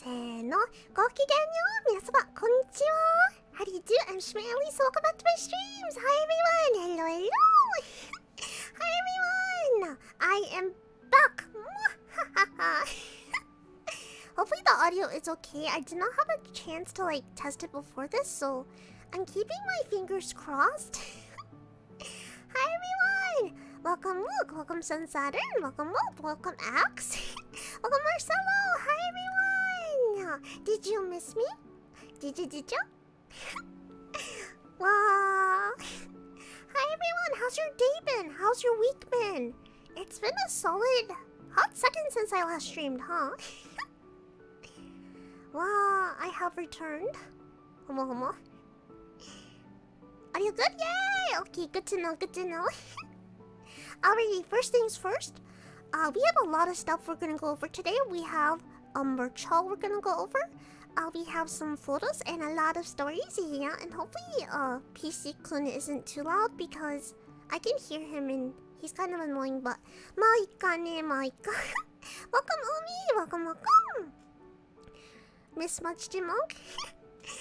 せーの、ごきげんよう、皆様、konnichiwa. How do you do? I'm Shima. Welcome back to my streams. Hi everyone. Hello, hello. Hi everyone. I am back. Hopefully the audio is okay. I did not have a chance to test it before this, so I'm keeping my fingers crossed. Hi everyone. Welcome Luke. Welcome Sun Saturn. Welcome Wolf. Welcome Axe. Welcome Marcelo. Hi everyone. Did you miss me? Did you? Wow. Hi everyone, how's your day been? How's your week been? It's been a solid hot second since I last streamed, huh? Wow, I have returned. Homo. Are you good? Yay! Okay, good to know, good to know. Alrighty, first things first. We have a lot of stuff we're gonna go over today. We have a merch haul we're gonna go over. We have some photos and a lot of stories, yeah, and hopefully PC-kun isn't too loud because I can hear him and he's kind of annoying, but maika ne maika. Welcome Umi, welcome. Miss Much Monk.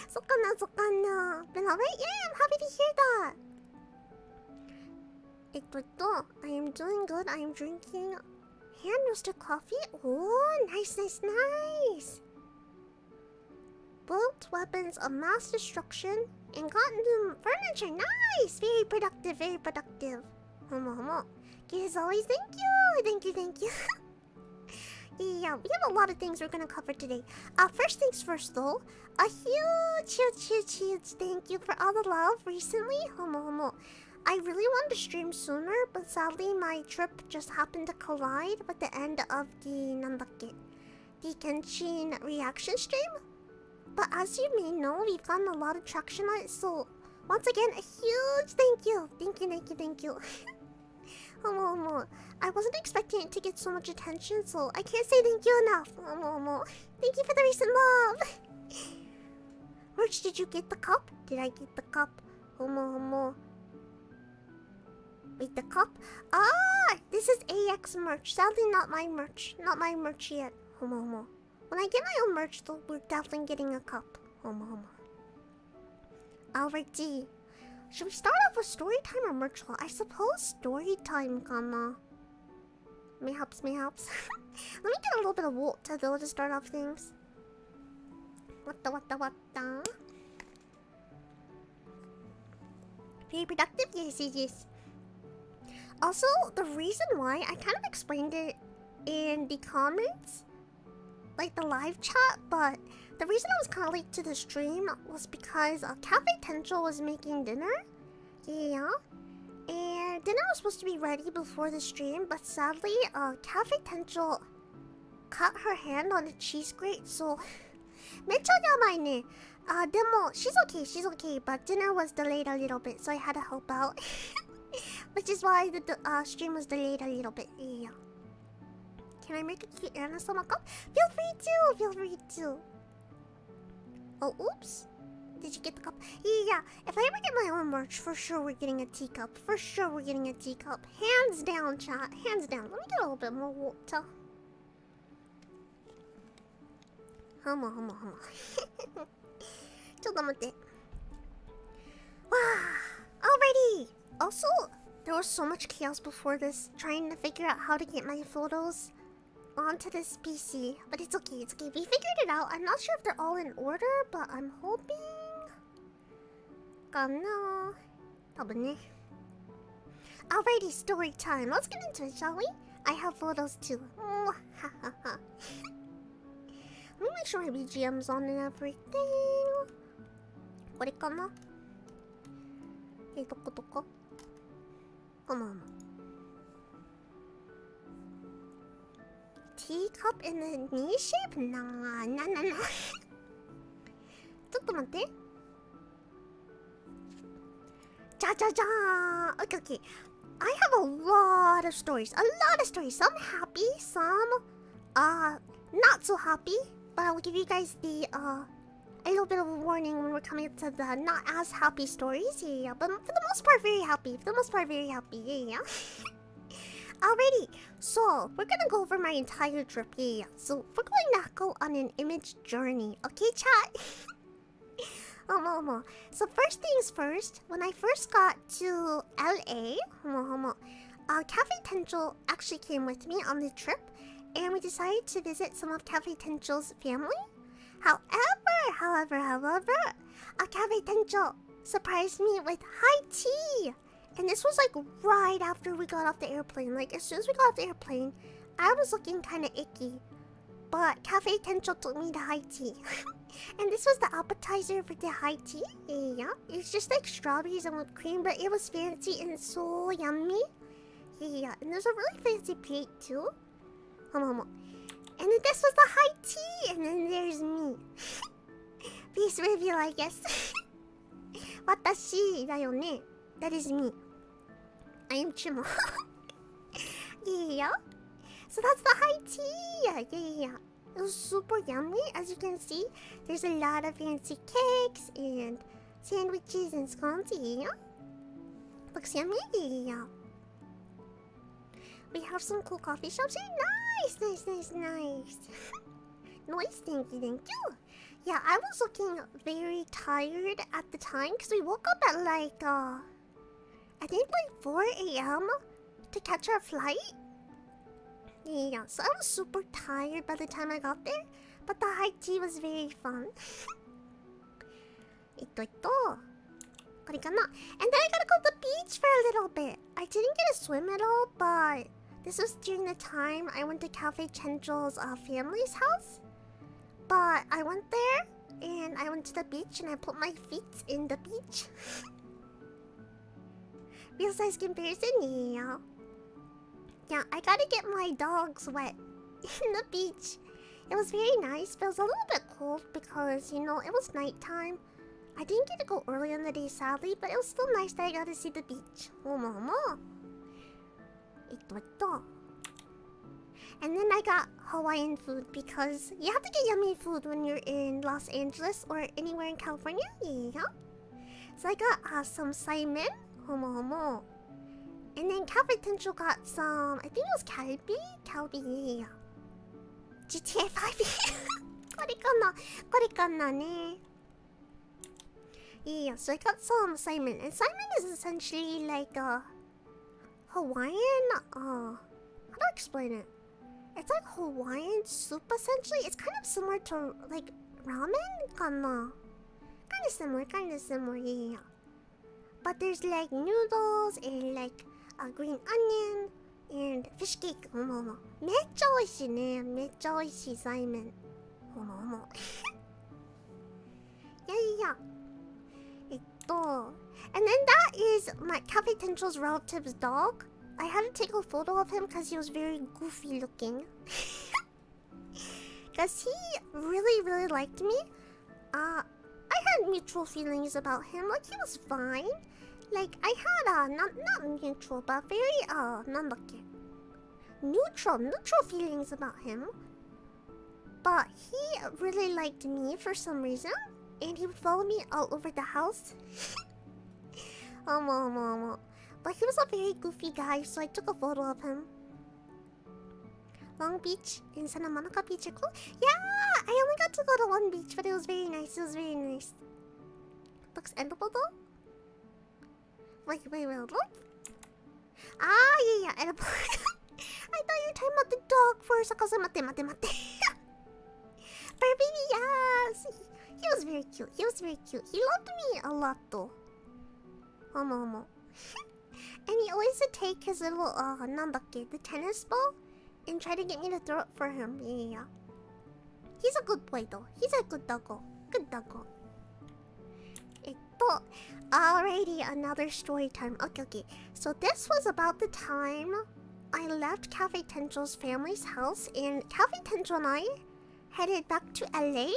Sokana. Been alright? Yeah, I'm happy to hear that. I am doing good. I am drinking hand roasted coffee. Oh, nice. Built weapons of mass destruction and got new furniture. Nice! Very productive. Homo. As always, thank you. Yeah, we have a lot of things we're gonna cover today. First things first though, a huge thank you for all the love recently. Homo. I really wanted to stream sooner, but sadly my trip just happened to collide with the end of the Genshin reaction stream. But as you may know, we've gotten a lot of traction on it, so once again, a huge thank you. Thank you. Homo. I wasn't expecting it to get so much attention, so I can't say thank you enough. Homo. Thank you for the recent love. Merch, did you get the cup? Did I get the cup? Homo. Wait, the cup? Ah! This is AX merch. Sadly, not my merch. Not my merch yet. Homo. When I get my own merch, though, we're definitely getting a cup. Homo. Alrighty. Should we start off with story time or merch haul? I suppose story time, kama. Mayhaps. Let me get a little bit of water, though, to start off things. What the? Very productive? Yes. Also, the reason why, I kind of explained it in the comments, like the live chat, but the reason I was kind of late to the stream was because Cafe Tencho was making dinner. Yeah. And dinner was supposed to be ready before the stream, but sadly, Cafe Tencho cut her hand on the cheese grate, so... Mecha yamai ne. Demo, she's okay, but dinner was delayed a little bit, so I had to help out. Which is why the stream was delayed a little bit. Yeah. Can I make a cute Anasama cup? Feel free to. Oh, oops. Did you get the cup? Yeah. If I ever get my own merch, for sure we're getting a teacup. Hands down, chat. Hands down. Let me get a little bit more water. Homo. Wow. Alrighty. Also, there was so much chaos before this, trying to figure out how to get my photos onto this PC. But it's okay. We figured it out. I'm not sure if they're all in order, but I'm hoping... Gonna... Alrighty, story time. Let's get into it, shall we? I have photos too. Let me make sure my BGM's on and everything. What? Hey, doko? Come on. teacup in the knee shape? Nah. ちょっと待って。じゃじゃじゃーん。Okay. I have a lot of stories. Some happy, some not so happy. But I will give you guys a little bit of a warning when we're coming to the not as happy stories. Yeah. But for the most part, very happy. Yeah. Alrighty, so we're gonna go over my entire trip. Yeah. So we're going to go on an image journey. Okay, chat? So first things first, when I first got to LA, Cafe Tencho actually came with me on the trip, and we decided to visit some of Cafe Tencho's family. However, Cafe Tencho surprised me with high tea. And this was like right after we got off the airplane. Like as soon as we got off the airplane, I was looking kind of icky. But Cafe Tencho took me to high tea. And this was the appetizer for the high tea. Yeah, it's just like strawberries and whipped cream, but it was fancy and so yummy. Yeah, and there's a really fancy plate too. And then this was the high tea, and then there's me. Please reveal, I guess. Watashi da yo ne. That is me. I am Chima. Yeah. So that's the high tea. Yeah. It was super yummy, as you can see. There's a lot of fancy cakes and sandwiches and scones. Yeah. Looks yummy. Yeah. We have some cool coffee shops here. Nice. Nice, thank you. Yeah, I was looking very tired at the time because we woke up at like, I think like 4 a.m. to catch our flight. Yeah, so I was super tired by the time I got there, but the high tea was very fun. And then I gotta go to the beach for a little bit. I didn't get to swim at all, but this was during the time I went to Cafe Chencho's family's house. But I went there, and I went to the beach, and I put my feet in the beach. Real size comparison? Yeah. Yeah, I gotta get my dogs wet in the beach. It was very nice, but it was a little bit cold because, you know, it was nighttime. I didn't get to go early in the day, sadly, but it was still nice that I got to see the beach. And then I got Hawaiian food because you have to get yummy food when you're in Los Angeles or anywhere in California. Yeah. So I got some Simon. And then Cafe Tencho got some, I think it was Calbee. Yeah. GTA 5. これかなね. Yeah, so I got some Simon. And Simon is essentially like a Hawaiian, how do I explain it? It's like Hawaiian soup essentially. It's kind of similar to like ramen, kana. Kind of similar, yeah. But there's like noodles and like a green onion and fish cake. めっちゃ美味しいね。めっちゃ美味しいサイメン。Yeah. And then that is my Cafe Tencho's relative's dog. I had to take a photo of him because he was very goofy looking. Because he really liked me. I had mutual feelings about him. Like, he was fine. Like, I had, not mutual, but very, neutral feelings about him. But he really liked me for some reason. And he would follow me all over the house. But he was a very goofy guy, so I took a photo of him. Long Beach and Santa Monica Beach are cool. Yeah, I only got to go to one beach, but it was very nice. Looks edible though? Wait, look. Yeah, edible. I thought you were talking about the dog first. Mate. For baby, yes. He was very cute. He loved me a lot though. And he always would take his little, the tennis ball and try to get me to throw it for him. Yeah. He's a good boy though. He's a good doggo. Alrighty, another story time. Okay. So this was about the time I left Cafe Tencho's family's house, and Cafe Tencho and I headed back to LA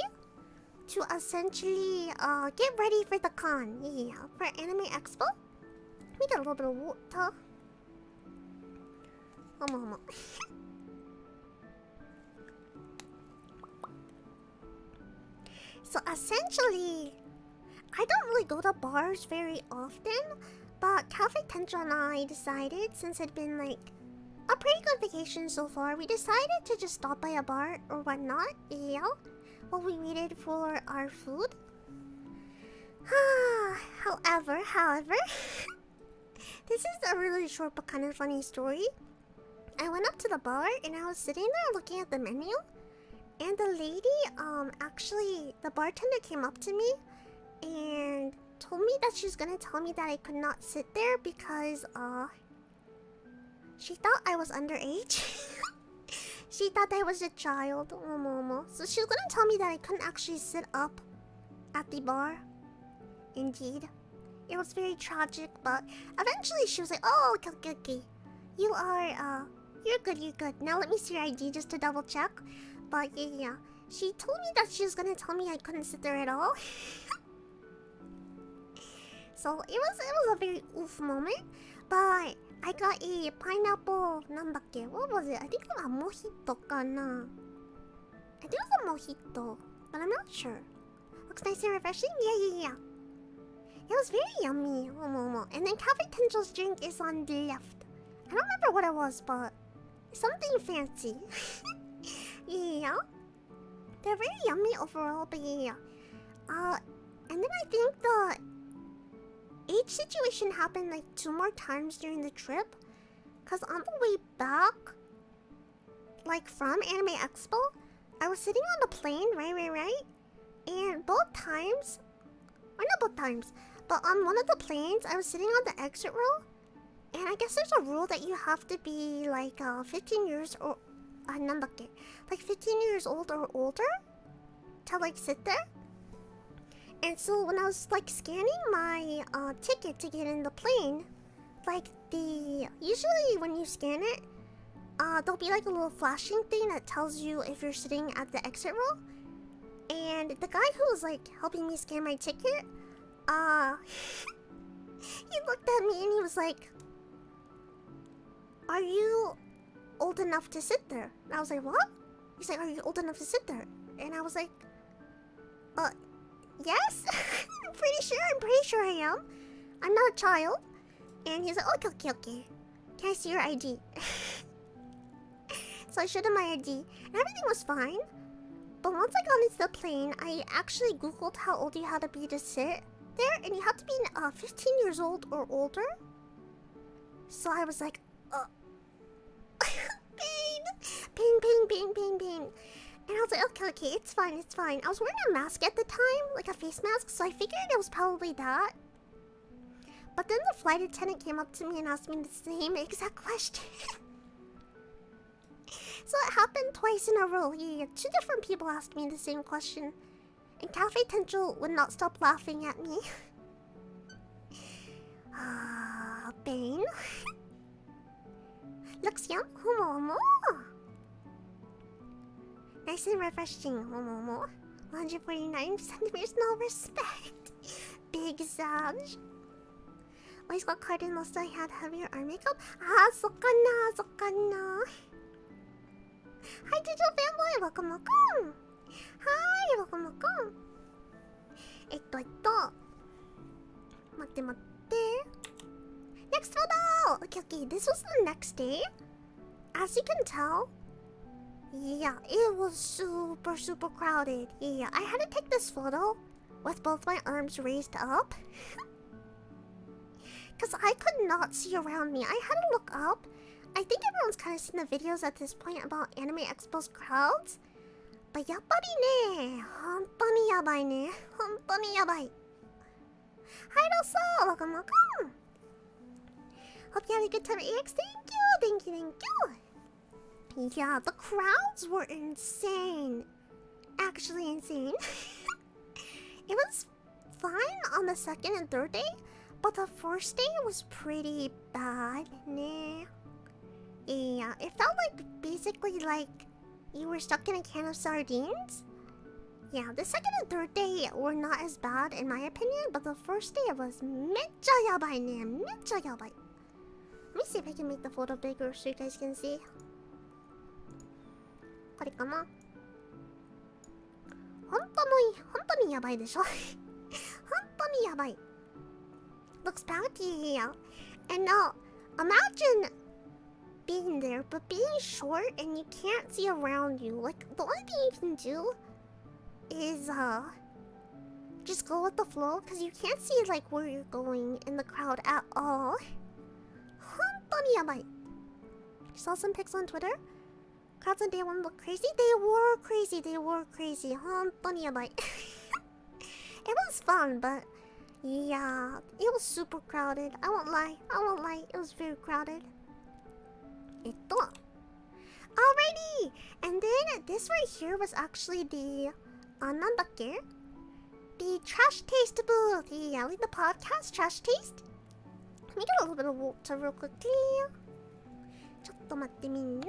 to essentially get ready for the con. Yeah, for Anime Expo. We got a little bit of water. So essentially, I don't really go to bars very often, but Cafe Tencho and I decided, since it'd been like a pretty good vacation so far, we decided to just stop by a bar or whatnot, yeah, while we waited for our food. However, this is a really short but kind of funny story. I went up to the bar and I was sitting there looking at the menu, and the lady, actually, the bartender came up to me and told me that she's gonna tell me that I could not sit there because, she thought I was underage. She thought I was a child. So she was gonna tell me that I couldn't actually sit up at the bar. Indeed. It was very tragic, but eventually she was like, oh, okay. You are, you're good. Now let me see your ID just to double check. But yeah. She told me that she was gonna tell me I couldn't sit there at all. So it was a very oof moment. But I got a pineapple, what was it? I think it was a mojito kana. I think it was a mojito, but I'm not sure. Looks nice and refreshing? Yeah. It was very yummy. And then Cafe Tencho's drink is on the left. I don't remember what it was, but something fancy. Yeah. They're very yummy overall, but yeah. And then I think the age situation happened like 2 more times during the trip. Cause on the way back, like from Anime Expo, I was sitting on the plane, right? And both times, or not both times, but on one of the planes, I was sitting on the exit row. And I guess there's a rule that you have to be like 15 years or like 15 years old or older to like sit there. And so when I was like scanning my ticket to get in the plane, like usually when you scan it, there'll be like a little flashing thing that tells you if you're sitting at the exit row. And the guy who was like helping me scan my ticket, he looked at me and he was like, "Are you old enough to sit there?" And I was like, "What?" He's like, "Are you old enough to sit there?" And I was like, yes. I'm pretty sure I am. I'm not a child." And he's like, okay. Can I see your ID? So I showed him my ID, and everything was fine. But once I got into the plane, I actually googled how old you had to be to sit there, and you have to be 15 years old or older. So I was like, pain. And I was like, okay, it's fine. I was wearing a mask at the time, like a face mask, so I figured it was probably that. But then the flight attendant came up to me and asked me the same exact question. So it happened twice in a row. Yeah, 2 different people asked me the same question. And Cafe Tencho would not stop laughing at me. Pain. Looks young. Nice and refreshing. 149 centimeters, no respect. Big Sag. Always got caught in most I had heavier arm makeup. So kana. Hi, digital fanboy. Welcome. Hi, welcome. Matte. Next photo. Okay. This was the next day. As you can tell, yeah, it was super crowded. Yeah, I had to take this photo with both my arms raised up. Because I could not see around me. I had to look up. I think everyone's kind of seen the videos at this point about Anime Expo's crowds. But yappari ne. Hontoni yabai ne. Hontoni yabai. Hi, Rosa. Welcome. Hope you had a good time at EX. Thank you. Yeah, the crowds were insane. Actually insane. It was fine on the 2nd and 3rd day, but the first day was pretty bad. Nah. Yeah, it felt like basically like you were stuck in a can of sardines. Yeah, the second and third day were not as bad in my opinion, but the first day was mecha yabai ne, mecha yabai. Let me see if I can make the photo bigger so you guys can see. これかな? 本当にやばいでしょ? 本当にやばい. Looks bad, yeah. And now, imagine being there, but being short and you can't see around you. Like, the only thing you can do is, just go with the flow, because you can't see, like, where you're going in the crowd at all. 本当にやばい. Saw some pics on Twitter. Crowds on day one look crazy. They were crazy. 本当にやばい. It was fun, but yeah, it was super crowded. I won't lie. It was very crowded. Alrighty! And then this right here was actually the... なんだっけ? The trash taste booth. Yeah, like the podcast trash taste. Let me get a little bit of water real quickly. ちょっと待ってみんな.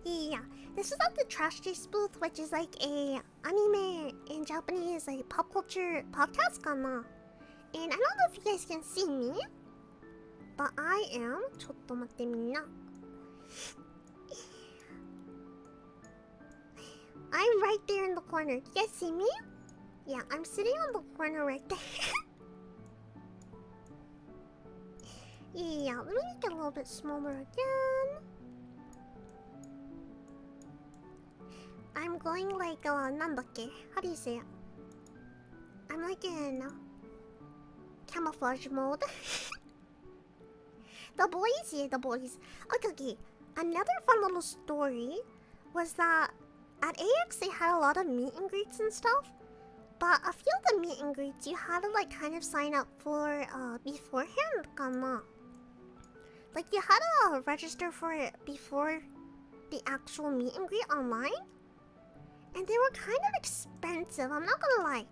Yeah, this is at the trash taste booth, which is like a anime in Japanese, like pop culture podcast kana. And I don't know if you guys can see me, but I am. ちょっと待ってみんな. I'm right there in the corner. You guys see me? Yeah, I'm sitting on the corner right there. Yeah, let me make it a little bit smaller again. I'm going like, なんだっけ? How do you say it? I'm like in camouflage mode. The boys, yeah, the boys. Okay. Another fun little story was that at AX they had a lot of meet and greets and stuff. But a few of the meet and greets you had to like kind of sign up for beforehand, kana. Like you had to register for it before the actual meet and greet online. And they were kind of expensive, I'm not gonna lie.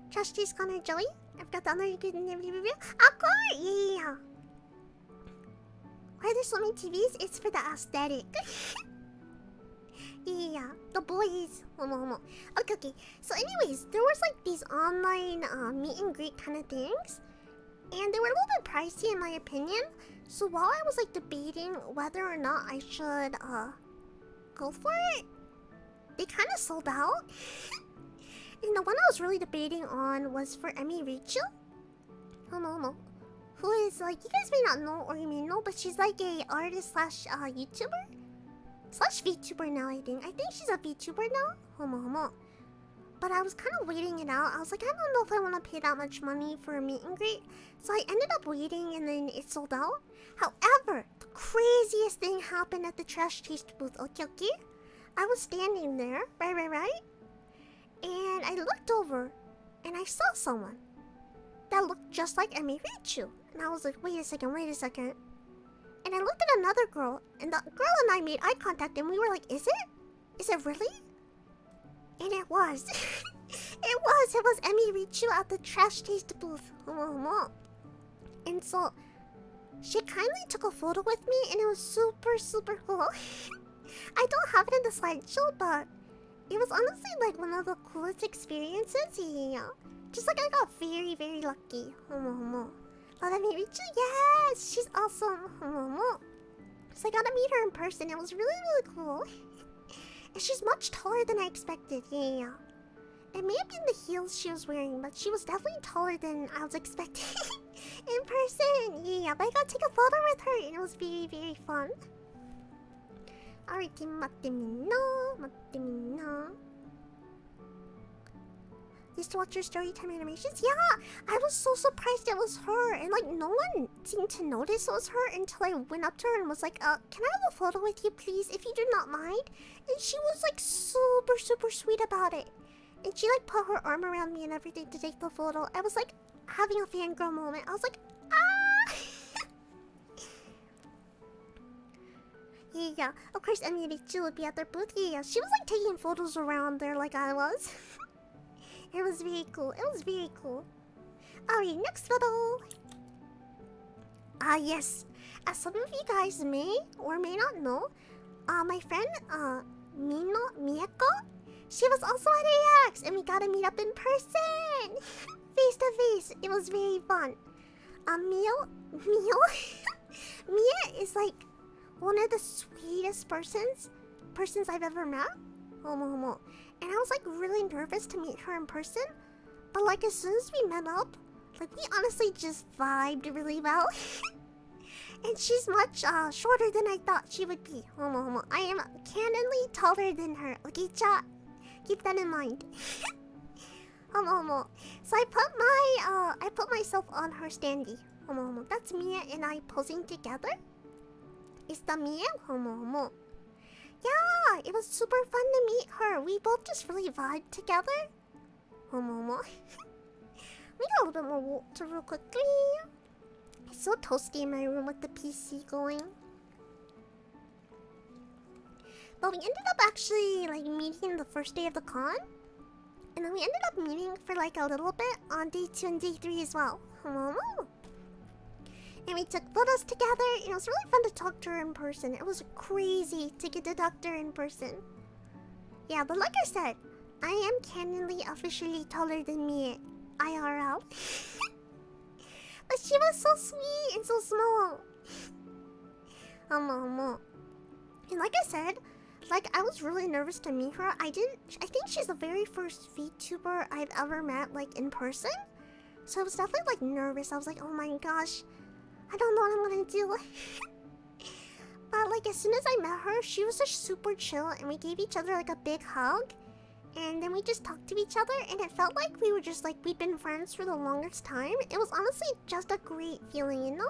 Trash Cheese Connor Joey? I've got the other good review. Of course! Yeah. Why are there so many TVs? It's for the aesthetic. Yeah, the boys. Okay. So anyways, there was like these online meet and greet kind of things. And they were a little bit pricey in my opinion. So while I was like debating whether or not I should go for it, they kind of sold out. And the one I was really debating on was for Emi Richu. Who is like, you guys may not know or you may know, but she's like a artist slash YouTuber slash VTuber now. I think she's a VTuber now. But I was kind of waiting it out. I was like, I don't know if I want to pay that much money for a meet and greet. So I ended up waiting and then it sold out. However, the craziest thing happened at the Trash Taste booth. Okay. I was standing there, right? And I looked over and I saw someone that looked just like Emi Richu. And I was like, wait a second. And I looked at another girl, and the girl and I made eye contact and we were like, is it? Is it really? And it was. It was Emi Richu at the Trash Taste booth. And so she kindly took a photo with me and it was super cool. I don't have it in the slideshow, but it was honestly like one of the coolest experiences. Yeah. Just like I got very lucky. Let me reach you. Yes, she's awesome. So I got to meet her in person. It was really cool. And she's much taller than I expected. Yeah. It may have been the heels she was wearing, but she was definitely taller than I was expecting in person. Yeah, but I got to take a photo with her and it was very fun. Alright, 待ってみんな. Used to watch your story time animations? Yeah! I was so surprised it was her. And like, no one seemed to notice it was her until I went up to her and was like, can I have a photo with you, please, if you do not mind? And she was like super sweet about it. And she like put her arm around me and everything to take the photo. I was like having a fangirl moment. I was like, ah! Yeah, of course Emi Richu would be at their booth. Yeah, she was like taking photos around there like I was. It was very cool. It was very cool. Alright, next photo. Yes. As some of you guys may or may not know, my friend, Mieko, she was also at AX, and we got to meet up in person, face to face. It was very fun. Mio, Mia is like one of the sweetest persons I've ever met. Homo. And I was like really nervous to meet her in person, but like as soon as we met up, like we honestly just vibed really well. And she's much shorter than I thought she would be. Homo. I am canonly taller than her. Okay, chat. Keep that in mind. Homo. So I put myself on her standee. Homo. That's Mia and I posing together. Is that Mia? Homo. Yeah, it was super fun to meet her. We both just really vibed together. Homo. We got a little bit more water real quickly. It's so toasty in my room with the PC going. But we ended up actually like meeting the first day of the con. And then we ended up meeting for like a little bit on day 2 and day 3 as well. And we took photos together. It was really fun to talk to her in person. It was crazy to get to talk to her in person. Yeah, but like I said, I am canonly officially taller than me IRL. But she was so sweet and so small. And like I said, like I was really nervous to meet her. I think she's the very first VTuber I've ever met like in person. So I was definitely like nervous. I was like, oh my gosh, I don't know what I'm gonna do. But like as soon as I met her, she was just super chill and we gave each other like a big hug. And then we just talked to each other and it felt like we were just like we'd been friends for the longest time. It was honestly just a great feeling, you know?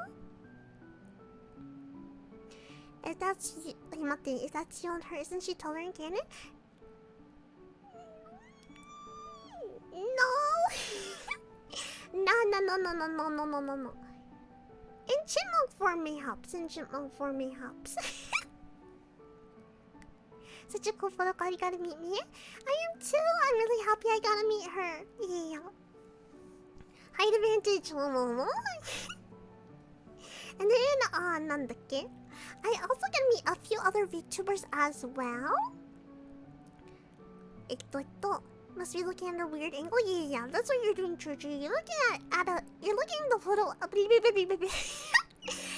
If that's you and her, isn't she taller in canon? No. No. In chipmunk form mayhaps. Such a cool photo. God, you gotta meet me. I am too. I'm really happy I gotta meet her. Yeah. Height advantage. And then, nandakke? I also gonna meet a few other VTubers as well. Must be looking at a weird angle. Yeah. That's what you're doing, Georgie. You're looking you're looking at the photo.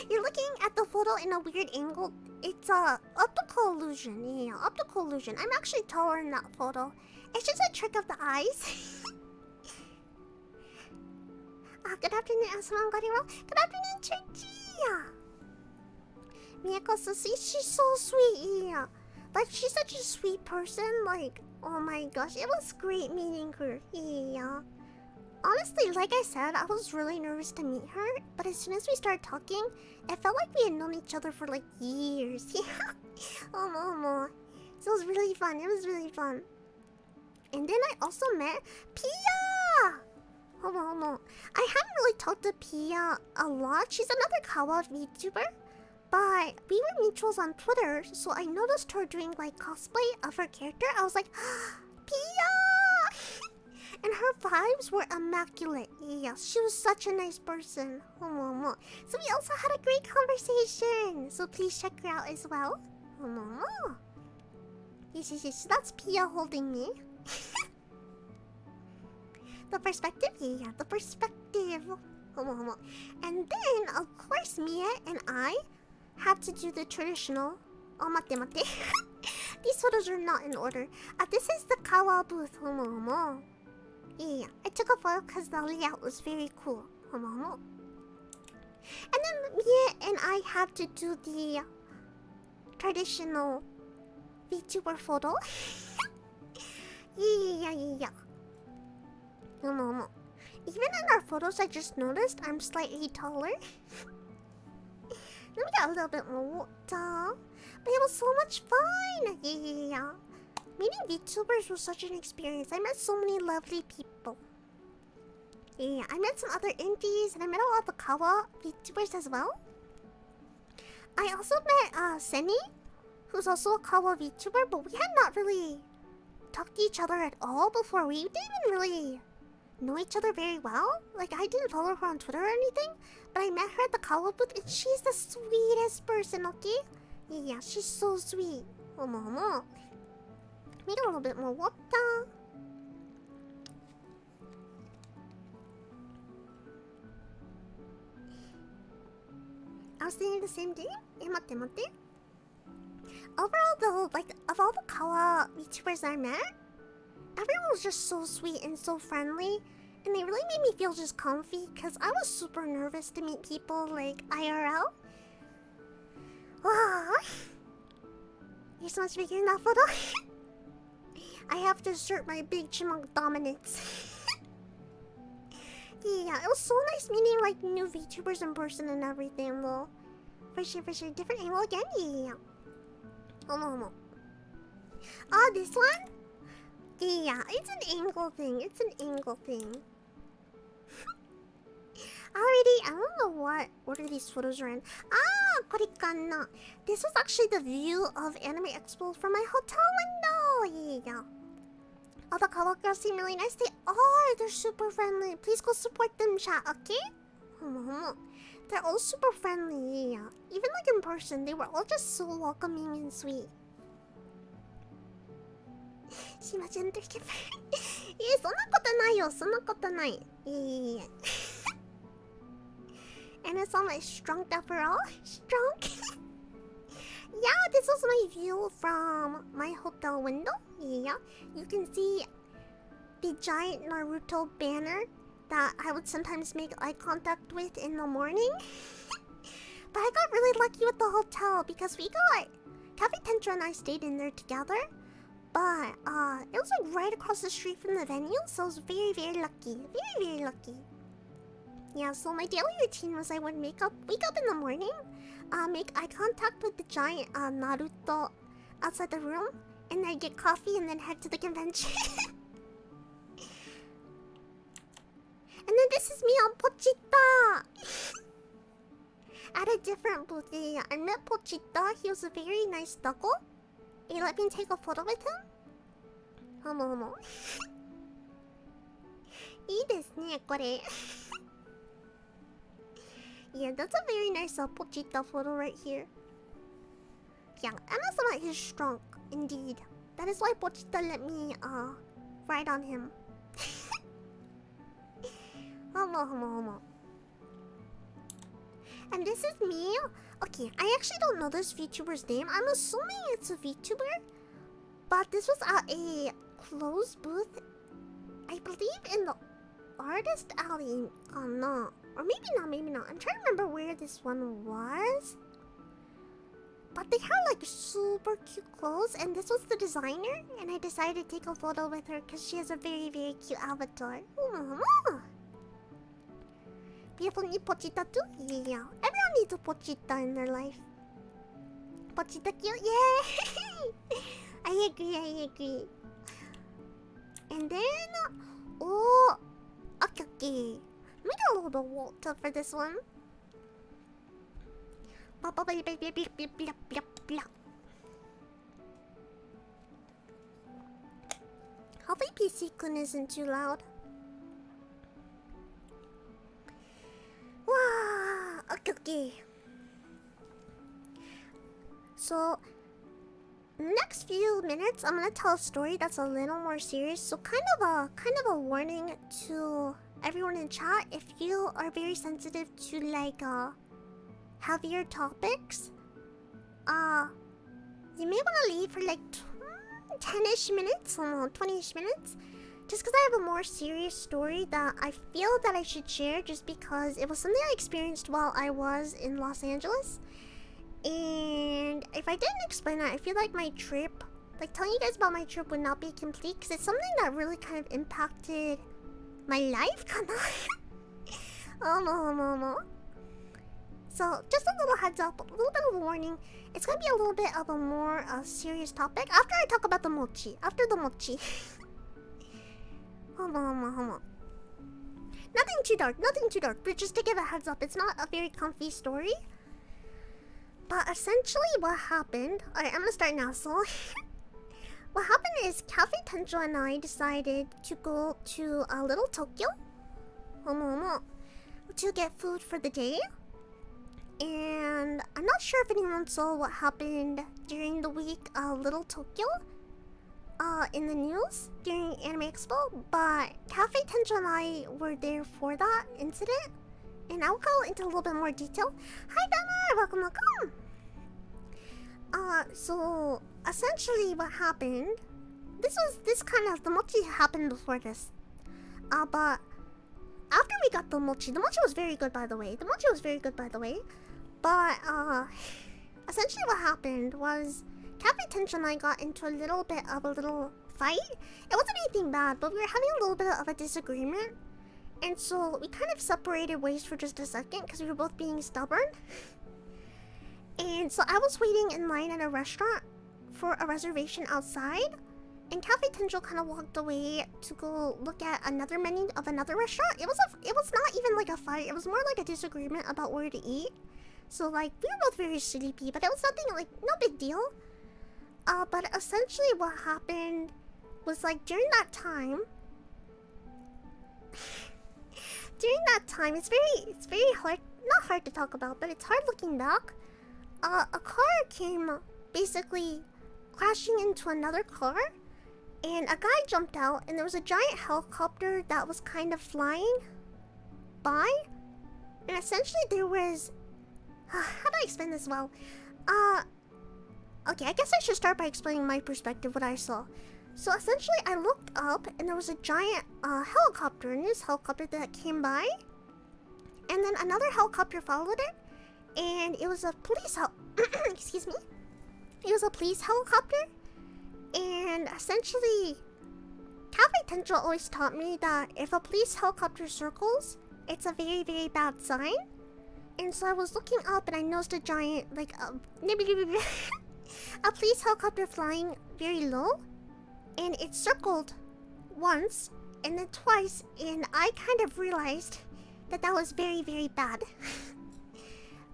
You're looking at the photo in a weird angle. It's a optical illusion. Yeah, optical illusion. I'm actually taller in that photo. It's just a trick of the eyes. Good afternoon, Asman Gariro. Good afternoon, Georgie. Miyako's so sweet. She's so sweet. Yeah. Like she's such a sweet person. Like, oh my gosh, it was great meeting her. Yeah. Honestly, like I said, I was really nervous to meet her, but as soon as we started talking, it felt like we had known each other for like years. Yeah. So it was really fun. It was really fun. And then I also met Pia. I hadn't really talked to Pia a lot. She's another Kawa VTuber. But we were mutuals on Twitter, so I noticed her doing like cosplay of her character. I was like, Pia! And her vibes were immaculate. Yes, she was such a nice person. So we also had a great conversation. So please check her out as well. Yes. So that's Pia holding me. The perspective, yeah, the perspective. And then, of course, Mia and I had to do the traditional. Oh, mate. These photos are not in order. This is the Kawa booth. Yeah, I took a photo because the layout was very cool. And then Mia and I had to do the traditional VTuber photo. Yeah. Even in our photos, I just noticed I'm slightly taller. Then we got a little bit more water. But it was so much fun. Yeah. Meeting VTubers was such an experience. I met so many lovely people. Yeah, I met some other indies and I met a lot of the Kawa VTubers as well. I also met Seni, who's also a Kawa VTuber, but we had not really talk to each other at all before. We didn't even really know each other very well. Like, I didn't follow her on Twitter or anything, but I met her at the Kawa booth, and she's the sweetest person, okay? Yeah, she's so sweet. Omo. Need a little bit more water. I was thinking the same thing. Mate. Overall, though, like, of all the Kawa VTubers I met, everyone was just so sweet and so friendly. And they really made me feel just comfy, because I was super nervous to meet people, like, IRL. Wow. You're so much bigger in that photo. I have to assert my big chipmunk dominance. Yeah, it was so nice meeting, like, new VTubers in person and everything, though. For sure. Different angle again? Yeah. Homo. Oh, this one? Yeah, it's an angle thing. Already, I don't know what order these photos are in. Ah, korikana. This was actually the view of Anime Expo from my hotel window. Yeah. All the Kawa girls seem really nice. They are. They're super friendly. Please go support them, chat, okay? They're all super friendly. Yeah. Even like in person, they were all just so welcoming and sweet. Shima gender giver. Yeah, そんなことないよ。そんなことない。Yeah. And it's all my strunk overall. Strunk. Yeah, this was my view from my hotel window. Yeah, you can see the giant Naruto banner that I would sometimes make eye contact with in the morning. But I got really lucky with the hotel because Cafe Tentra and I stayed in there together. But it was like right across the street from the venue, so I was very, very lucky. Very, very lucky. Yeah, so my daily routine was I would wake up in the morning, make eye contact with the giant Naruto outside the room, and then get coffee and then head to the convention. And then this is me on Pochita! At a different booth. Yeah, I met Pochita. He was a very nice doggo. He let me take a photo with him. Homo. いいですね、これ。Yeah, that's a very nice Pochita photo right here. Yeah, Anasama is strong, indeed. That is why Pochita let me ride on him. Homo. And this is me. Okay, I actually don't know this VTuber's name. I'm assuming it's a VTuber. But this was at a closed booth, I believe in the Artist Alley. Oh no. Or maybe not. I'm trying to remember where this one was. But they had like super cute clothes, and this was the designer, and I decided to take a photo with her because she has a very, very cute avatar. People need Pochita too? Yeah. Everyone needs a Pochita in their life. Pochita cute? Yay! I agree. And then... Oh! Okay. Let me get a little bit of water for this one. Hopefully PC-kun isn't too loud. Wow! Okay. So, next few minutes, I'm gonna tell a story that's a little more serious. So, kind of a warning to everyone in chat. If you are very sensitive to like heavier topics, you may want to leave for like 10-ish minutes, 20-ish minutes. Just because I have a more serious story that I feel that I should share, just because it was something I experienced while I was in Los Angeles. And if I didn't explain that, I feel like my trip, like telling you guys about my trip would not be complete, because it's something that really kind of impacted my life, kinda. So, just a little heads up, a little bit of a warning. It's gonna be a little bit of a more serious topic after I talk about the mochi. After the mochi. Nothing too dark, but just to give a heads up, it's not a very comfy story. But essentially what happened... Alright, I'm gonna start now, so... what happened is Cafe Tenjo and I decided to go to Little Tokyo to get food for the day. And I'm not sure if anyone saw what happened during the week Little Tokyo in the news during Anime Expo, but Cafe Tenjo and I were there for that incident, and I'll go into a little bit more detail. Hi Dana, welcome. So essentially what happened, the mochi happened before this. But after we got the mochi was very good by the way. But essentially what happened was Cafe Tension and I got into a little bit of a little fight. It wasn't anything bad, but we were having a little bit of a disagreement. And so we kind of separated ways for just a second because we were both being stubborn. And so I was waiting in line at a restaurant for a reservation outside, and Cafe Tenjo kind of walked away to go look at another menu of another restaurant. It was not even like a fight. It was more like a disagreement about where to eat. So like we were both very sleepy, but it was nothing like no big deal. But essentially what happened was like during that time, it's very hard, not hard to talk about, but it's hard looking back. A car came basically crashing into another car, and a guy jumped out, and there was a giant helicopter that was kind of flying by, and essentially there was how do I explain this well? Okay, I guess I should start by explaining my perspective, what I saw. So essentially I looked up and there was a giant helicopter, a news helicopter that came by, and then another helicopter followed it, and it was a police excuse me. It was a police helicopter, and essentially Cafe Tenjo always taught me that if a police helicopter circles, it's a very, very bad sign. And so I was looking up and I noticed a giant, like, a police helicopter flying very low, and it circled once and then twice, and I kind of realized that that was very, very bad.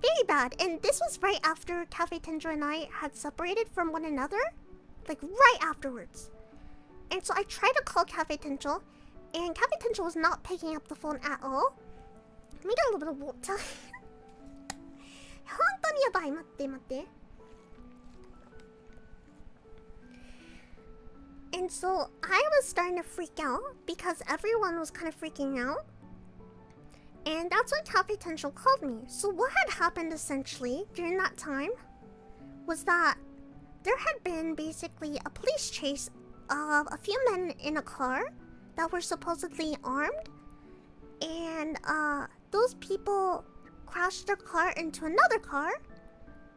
Very bad. And this was right after Cafe Tenjo and I had separated from one another, like right afterwards. And so I tried to call Cafe Tenjo, and Cafe Tenjo was not picking up the phone at all. Let me get a little bit of water. 本当にやばい。待って待って。And so I was starting to freak out because everyone was kind of freaking out. And that's when Cafe Tenjo called me. So what had happened essentially during that time was that there had been basically a police chase of a few men in a car that were supposedly armed. And those people crashed their car into another car,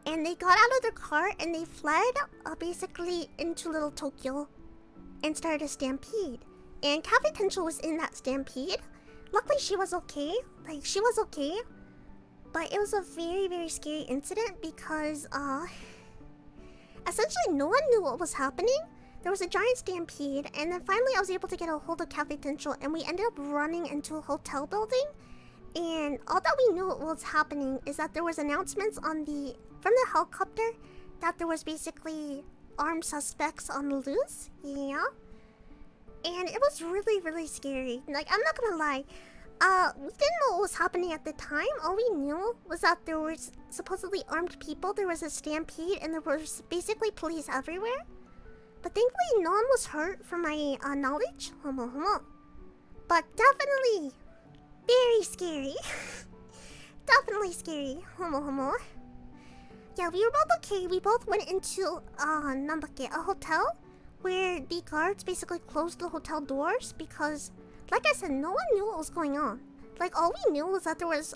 and they got out of their car and they fled basically into Little Tokyo and started a stampede. And Cafe Tenjo was in that stampede. Luckily she was okay, but it was a very, very scary incident because essentially no one knew what was happening. There was a giant stampede, and then finally I was able to get a hold of Cafe Tenjo, and we ended up running into a hotel building. And all that we knew what was happening is that there was announcements from the helicopter that there was basically armed suspects on the loose. Yeah. And it was really, really scary. Like, I'm not gonna lie. We didn't know what was happening at the time. All we knew was that there was supposedly armed people, there was a stampede, and there was basically police everywhere. But thankfully no one was hurt from my knowledge. But definitely very scary. Definitely scary. Yeah, we were both okay. We both went into a hotel where the guards basically closed the hotel doors because, like I said, no one knew what was going on. Like, all we knew was that there was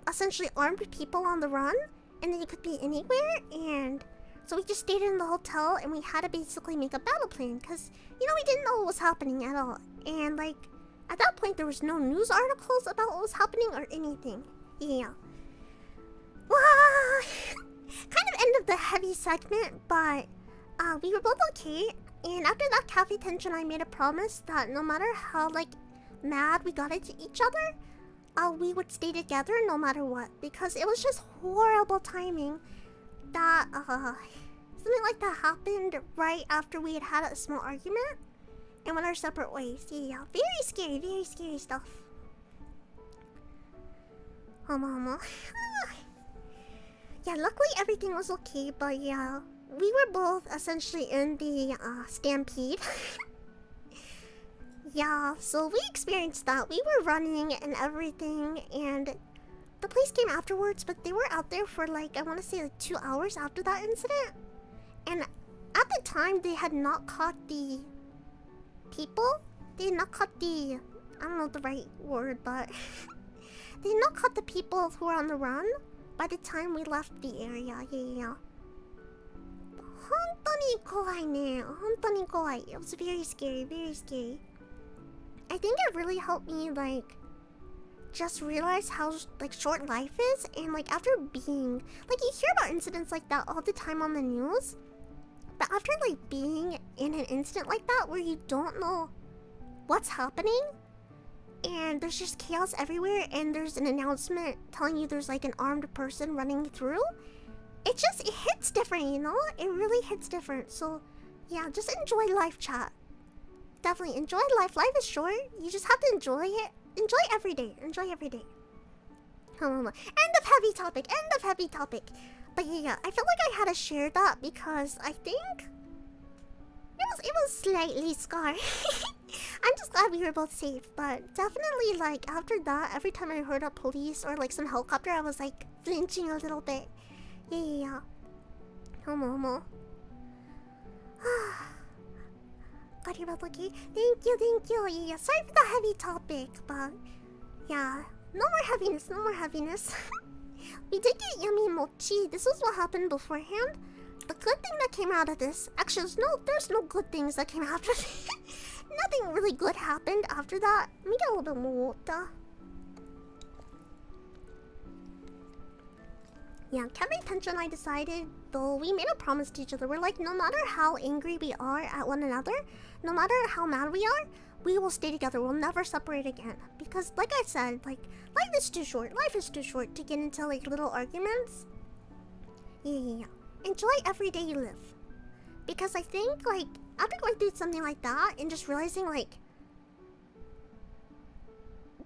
essentially armed people on the run, and they could be anywhere, and so we just stayed in the hotel, and we had to basically make a battle plan because, you know, we didn't know what was happening at all. And like, at that point, there was no news articles about what was happening or anything. Yeah. Kind of end of the heavy segment, but we were both okay. And after that, Cafe Tenjo and I made a promise that no matter how like mad we got at each other, we would stay together no matter what, because it was just horrible timing that Something like that happened right after we had had a small argument and went our separate ways. Yeah, very scary stuff. Homo. Yeah, luckily everything was okay, but yeah, we were both essentially in the stampede. Yeah, so we experienced that. We were running and everything, and the police came afterwards, but they were out there for like, I want to say like 2 hours after that incident. And at the time, they had not caught the people. They had not caught the, I don't know the right word, but they had not caught the people who were on the run by the time we left the area. Yeah. 本当に怖いね。本当に怖い. It was very scary. I think it really helped me like just realize how like short life is, and like after being like, you hear about incidents like that all the time on the news, but after like being in an incident like that where you don't know what's happening and there's just chaos everywhere and there's an announcement telling you there's like an armed person running through, it hits different, you know? It really hits different. So yeah, just enjoy life, chat. Definitely enjoy life. Life is short. You just have to enjoy it. Enjoy every day. End of heavy topic. But yeah, I felt like I had to share that because I think it was slightly scarred. I'm just glad we were both safe, but definitely like after that, every time I heard a police or like some helicopter, I was like flinching a little bit. Yeah. Homo. Got your mouth lucky. Thank you. Yeah, sorry for the heavy topic, but yeah, no more heaviness. We did get yummy mochi. This was what happened beforehand. The good thing that came out of this, actually, there's no good things that came after this. Nothing really good happened after that. Let me get a little bit more water. Yeah, Kevin, Tencha, and I decided, though, we made a promise to each other. We're like, no matter how angry we are at one another, no matter how mad we are, we will stay together. We'll never separate again. Because, like I said, like, life is too short. Life is too short to get into, like, little arguments. Yeah. Enjoy every day you live. Because I think, like, after going through something like that and just realizing, like,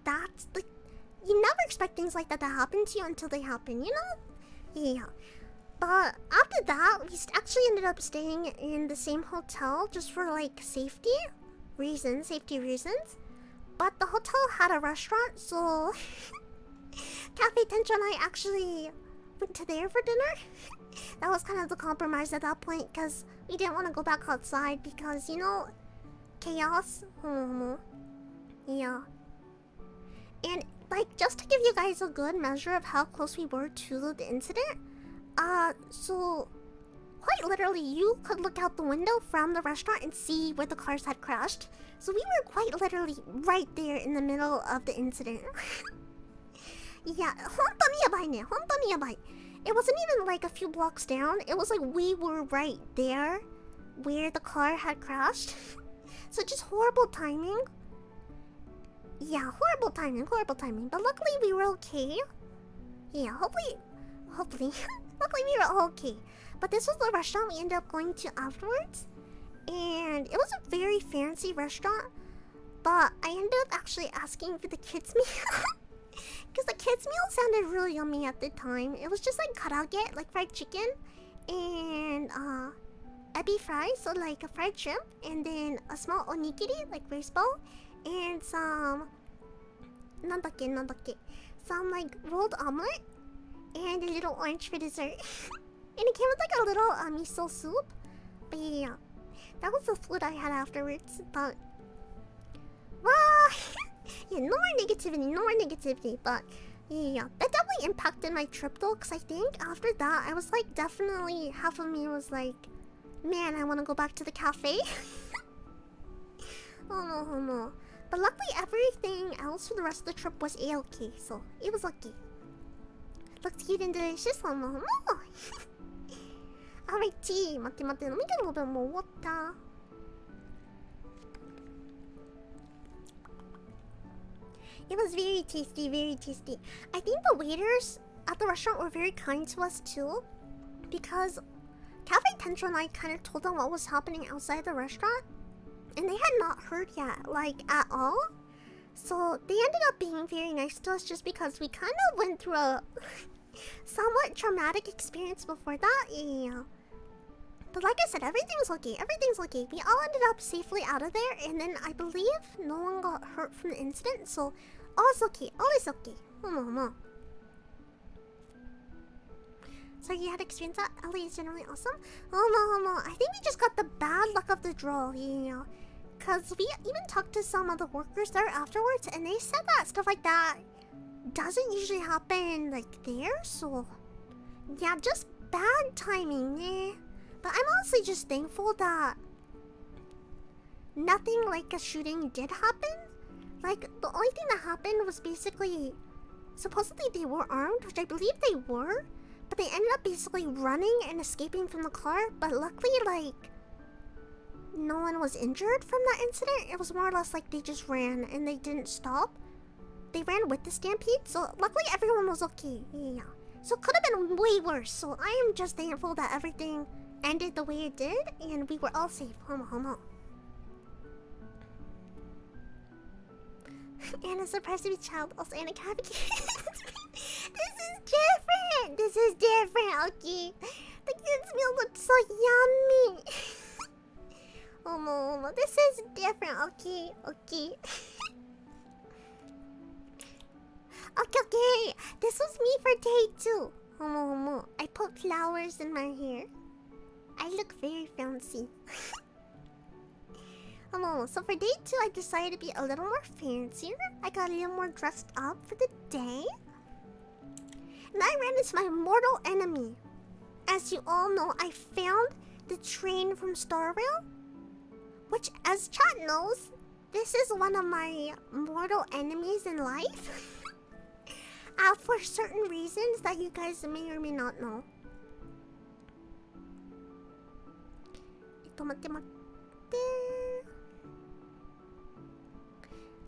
that's, like, you never expect things like that to happen to you until they happen, you know? Yeah. But after that, we actually ended up staying in the same hotel just for, like, safety reasons. But the hotel had a restaurant, so Cafe Tencho and I actually went to there for dinner. That was kind of the compromise at that point, because we didn't want to go back outside because, you know, chaos. Yeah. And, like, just to give you guys a good measure of how close we were to the incident, so quite literally, you could look out the window from the restaurant and see where the cars had crashed. So we were quite literally right there in the middle of the incident. Yeah, 本当にやばいね。本当にやばい. It wasn't even like a few blocks down. It was like we were right there where the car had crashed. So just horrible timing. Yeah, horrible timing. But luckily we were okay. Yeah, hopefully. Luckily we were all okay. But this was the restaurant we ended up going to afterwards. And it was a very fancy restaurant. But I ended up actually asking for the kids' meal. Because the kids' meal sounded really yummy at the time. It was just like karaage, like fried chicken. And ebi fries, so like a fried shrimp. And then a small onigiri, like rice ball. And some... nandakke. Some like rolled omelet. And a little orange for dessert. And it came with like a little miso soup. But yeah, that was the food I had afterwards. But wow, yeah, no more negativity. But yeah, that definitely impacted my trip though. Because I think after that, I was like definitely, half of me was like, man, I want to go back to the cafe. Oh no. But luckily everything else for the rest of the trip was a-okay. So it was lucky. Looks cute and delicious. Alright, tea. Mate. Let me get a little bit more water. It was very tasty. I think the waiters at the restaurant were very kind to us too. Because Cafe Tensho and I kind of told them what was happening outside the restaurant, and they had not heard yet, like, at all. So they ended up being very nice to us just because we kind of went through a somewhat traumatic experience before that. Yeah. But like I said, everything's okay. Everything's okay. We all ended up safely out of there, and then I believe no one got hurt from the incident, so all is okay. All is okay. So you had experience that LA is generally awesome? I think we just got the bad luck of the draw, yeah. Cause we even talked to some of the workers there afterwards, and they said that stuff like that doesn't usually happen like there, so yeah, just bad timing, eh? But I'm honestly just thankful that nothing like a shooting did happen. Like, the only thing that happened was basically, supposedly they were armed, which I believe they were, but they ended up basically running and escaping from the car. But luckily, like, no one was injured from that incident. It was more or less like they just ran and they didn't stop. They ran with the stampede, so luckily everyone was okay. Yeah. So it could have been way worse. So I am just thankful that everything ended the way it did and we were all safe. Homo. Anna's surprised to be child, also Anna Cavic. This is different, okay? The kids' meal looked so yummy. Homo, this is different, okay? Okay. Okay. This was me for day 2. Homo. I put flowers in my hair. I look very fancy. So for day 2, I decided to be a little more fancier. I got a little more dressed up for the day. And I ran into my mortal enemy. As you all know, I found the train from Star Rail, which, as chat knows, this is one of my mortal enemies in life. For certain reasons that you guys may or may not know.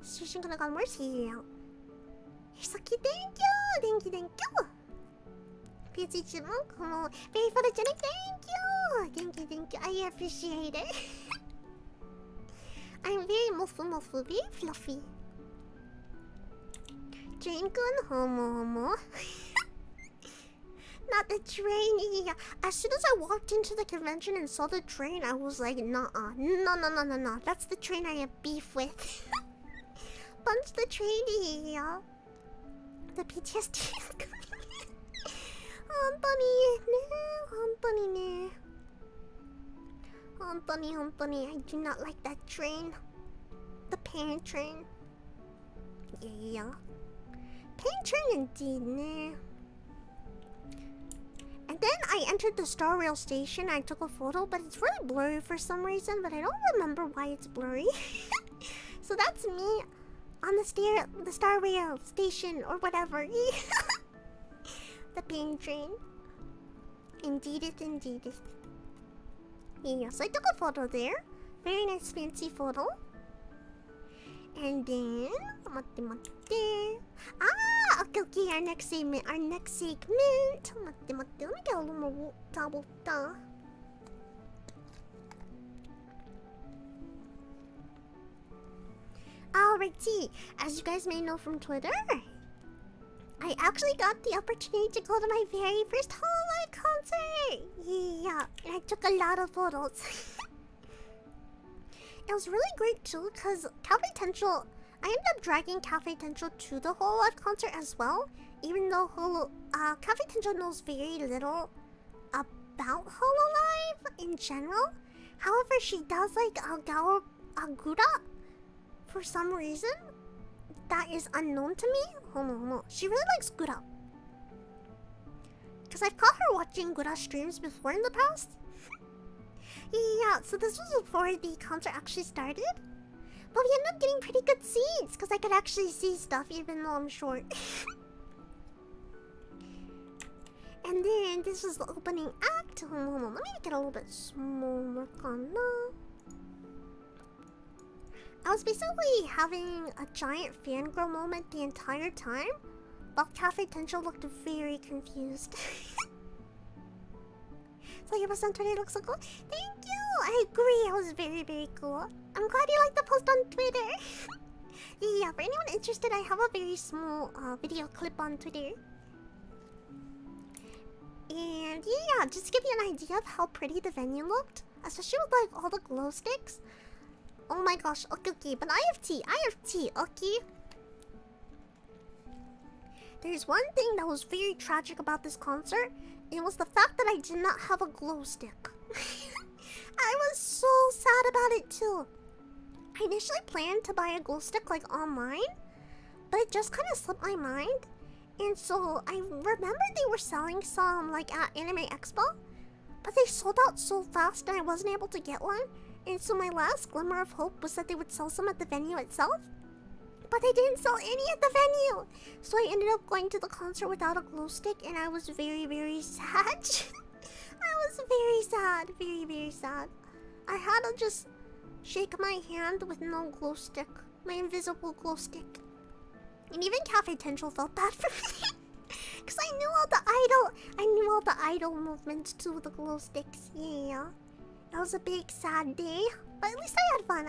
Sushi gonna got more here. You're so cute, thank you! Thank you! PC Chipmunk, very photogenic, thank you! I appreciate it. I'm very mofu, very fluffy. Train-kun, homo. Not the train, yeah. As soon as I walked into the convention and saw the train, I was like, nah, no. That's the train I have beef with. Punch the train, yeah. The PTSD is coming. Honey. I do not like that train. The pain train. Yeah. Pain train indeed, nah. And then I entered the Star Rail station. I took a photo, but it's really blurry for some reason, but I don't remember why it's blurry. So that's me on the Star Rail station or whatever. The pain train. Indeed. Yeah, so I took a photo there. Very nice fancy photo. And then okay, our next segment. Let me get a little more double. Alrighty, as you guys may know from Twitter, I actually got the opportunity to go to my very first Hololive concert. Yeah, and I took a lot of photos. It was really great too, because Cafe Tensho, I ended up dragging Cafe Tensho to the Hololive concert as well, even though Cafe Tensho knows very little about Hololive in general. However, she does like Agura for some reason that is unknown to me. She really likes Gura. Because I've caught her watching Gura streams before in the past. Yeah, so this was before the concert actually started. But we ended up getting pretty good seats because I could actually see stuff even though I'm short. And then this was the opening act. Let me get a little bit smaller. I was basically having a giant fangirl moment the entire time, while Cafe Tensho looked very confused. So your post on Twitter looks so cool. Thank you! I agree, it was very, very cool. I'm glad you liked the post on Twitter. Yeah, for anyone interested, I have a very small video clip on Twitter. And yeah, just to give you an idea of how pretty the venue looked, especially with like all the glow sticks. Oh my gosh, okay, but I have tea, okay? There's one thing that was very tragic about this concert. It was the fact that I did not have a glow stick. I was so sad about it too. I initially planned to buy a glow stick like online, but it just kind of slipped my mind. And so I remember they were selling some like at Anime Expo, but they sold out so fast and I wasn't able to get one. And so my last glimmer of hope was that they would sell some at the venue itself. But they didn't sell any at the venue. So I ended up going to the concert without a glow stick and I was very, very sad. I was very sad, very, very sad. I had to just shake my hand with no glow stick. My invisible glow stick. And even Cafe Tencho felt bad for me. Cause I knew all the idol movements too with the glow sticks. Yeah. It was a big sad day. But at least I had fun.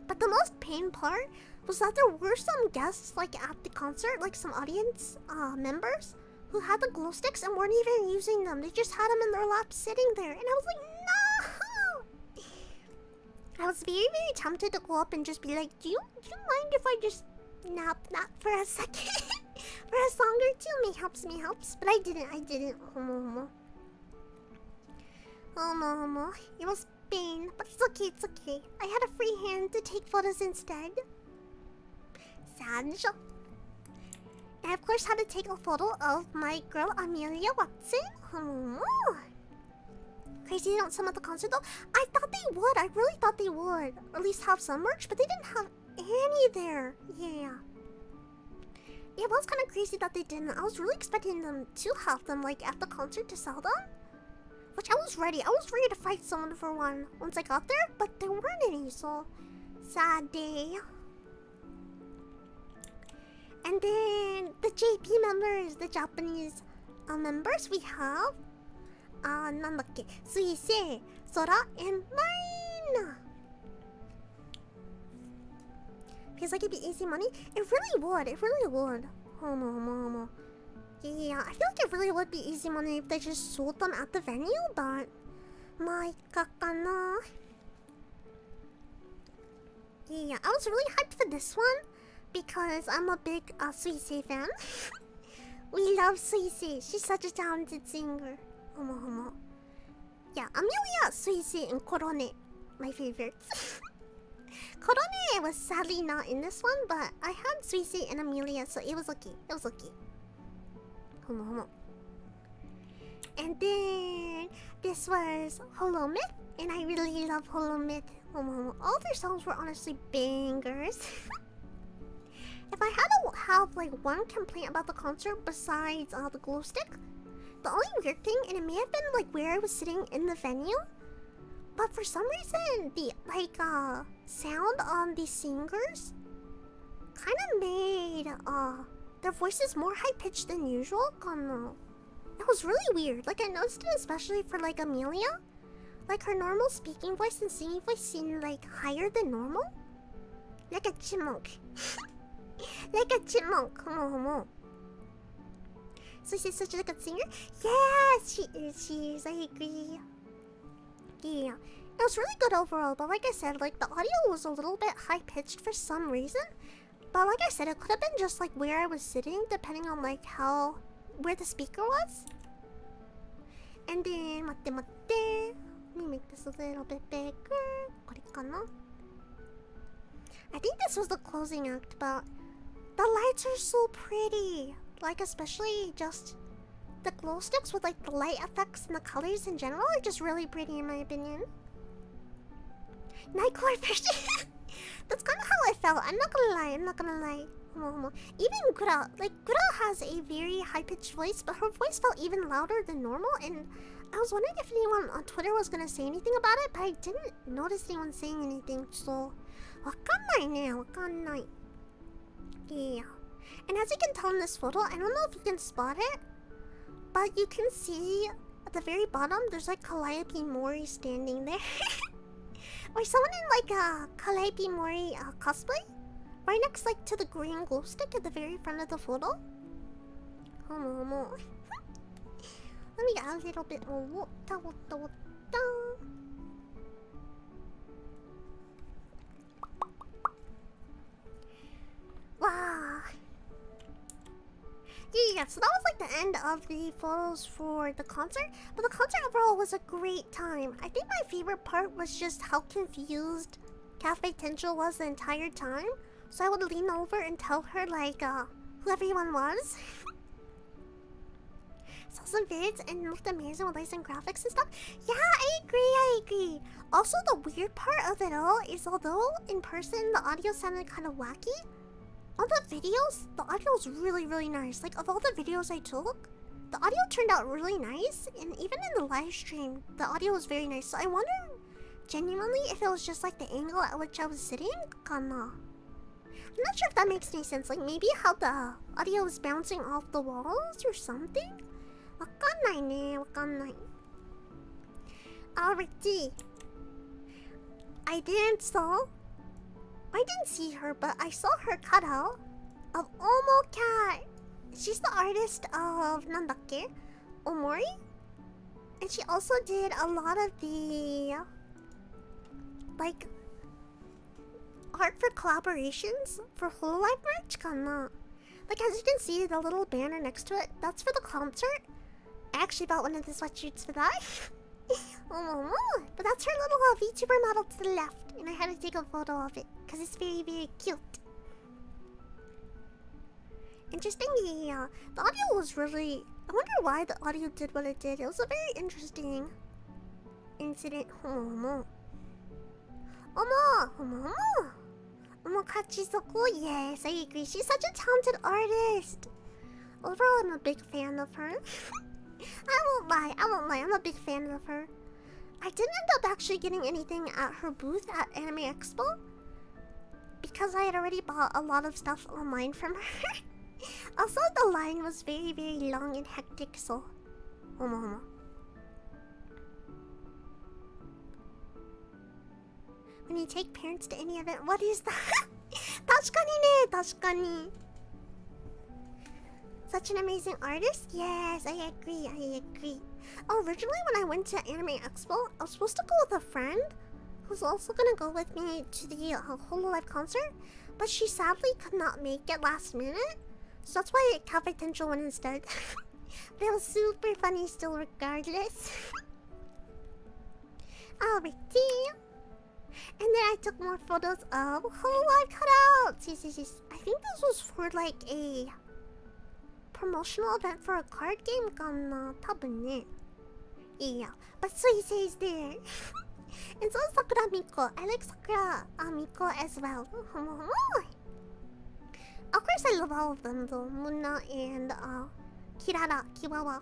But the most pain part was that there were some guests like at the concert, like some audience members who had the glow sticks and weren't even using them. They just had them in their laps sitting there. And I was like, no! I was very, very tempted to go up and just be like, do you mind if I just nap for a second? For a song or two? Me helps. But I didn't. Homo. It was pain, but it's okay. I had a free hand to take photos instead. Sad. I of course had to take a photo of my girl Amelia Watson. Crazy they don't sum at the concert though. I thought they would. I really thought they would. Or at least have some merch, but they didn't have any there. Yeah. It was kind of crazy that they didn't. I was really expecting them to have them like at the concert to sell them. Which I was ready. I was ready to fight someone for one once I got there, but there weren't any, so sad day. And then the JP members, the Japanese members, we have nandakke, Suisei, Sora, and mine. Feels like it'd be easy money. It really would. Homo. Yeah, I feel like it really would be easy money if they just sold them at the venue, but maikakana. Yeah, I was really hyped for this one because I'm a big Suisei fan. We love Suisei. She's such a talented singer. Homo. Yeah, Amelia, Suisei, and Korone, my favorites. Korone was sadly not in this one, but I had Suisei and Amelia, so it was okay. Homo. And then this was Holomyth, and I really love Holomyth. Homo. All their songs were honestly bangers. If I had to have like one complaint about the concert besides the glow stick, the only weird thing, and it may have been like where I was sitting in the venue, but for some reason the sound on the singers kind of made their voices more high-pitched than usual. It was really weird. Like I noticed it especially for like Amelia. Like her normal speaking voice and singing voice seemed like higher than normal. Like a chipmunk. Like a chipmunk. Homo. So she's such a good singer? Yes, she is. I agree. Yeah. It was really good overall, but like I said, like the audio was a little bit high-pitched for some reason. But like I said, it could have been just like where I was sitting, depending on like where the speaker was. And then, let me make this a little bit bigger. I think this was the closing act, but the lights are so pretty. Like especially just the glow sticks with like the light effects and the colors in general are just really pretty in my opinion. Nightcore version. That's kind of how I felt. I'm not gonna lie. Even Gura, like Gura has a very high-pitched voice, but her voice felt even louder than normal, and I was wondering if anyone on Twitter was gonna say anything about it, but I didn't notice anyone saying anything, so wakannai. Yeah. And as you can tell in this photo, I don't know if you can spot it, But you can see at the very bottom, there's like Calliope Mori standing there. Or someone in like a Calliope Mori cosplay. Right next like to the green glow stick at the very front of the photo. Let me get a little bit more water. Wow. Yeah, so that was like the end of the photos for the concert. But the concert overall was a great time. I think my favorite part was just how confused Cafe Tencho was the entire time. So I would lean over and tell her like who everyone was. Saw some vids and looked amazing with lights and graphics and stuff. Yeah, I agree. Also, the weird part of it all is although in person the audio sounded kind of wacky, on the videos, the audio was really, really nice. Like, of all the videos I took, the audio turned out really nice. And even in the live stream, the audio was very nice. So I wonder, genuinely, if it was just like the angle at which I was sitting. Kana. I'm not sure if that makes any sense. Like, maybe how the audio was bouncing off the walls or something? Wakannai ne, wakannai. Alrighty. I didn't see her, but I saw her cutout of Omo Cat. She's the artist of nandakke? Omori? And she also did a lot of the like art for collaborations for Hololive merch kana. Like as you can see the little banner next to it, that's for the concert. I actually bought one of the sweatshirts for that. But that's her little VTuber model to the left, and I had to take a photo of it because it's very, very cute. Interestingly, the audio was really... I wonder why the audio did what it did. It was a very interesting incident. Kachizoku, yes, I agree. She's such a talented artist. Overall, I'm a big fan of her. I won't lie, I'm a big fan of her. I didn't end up actually getting anything at her booth at Anime Expo because I had already bought a lot of stuff online from her. Also, the line was very, very long and hectic, so... When you take parents to any event, what is that? Tashukani ne, tashukani. Such an amazing artist? Yes, I agree. Originally, when I went to Anime Expo, I was supposed to go with a friend who's also gonna go with me to the Hololive concert, but she sadly could not make it last minute, so that's why Cafe Tencho went instead. But it was super funny still regardless. Alrighty. And then I took more photos of Hololive cutouts. Yes. I think this was for like a promotional event for a card game kana, tabun ne. Yeah, but Suisei is there. And so is Sakura Miko. I like Sakura Miko as well. Of course I love all of them though. Muna and Kirara, Kiwawa.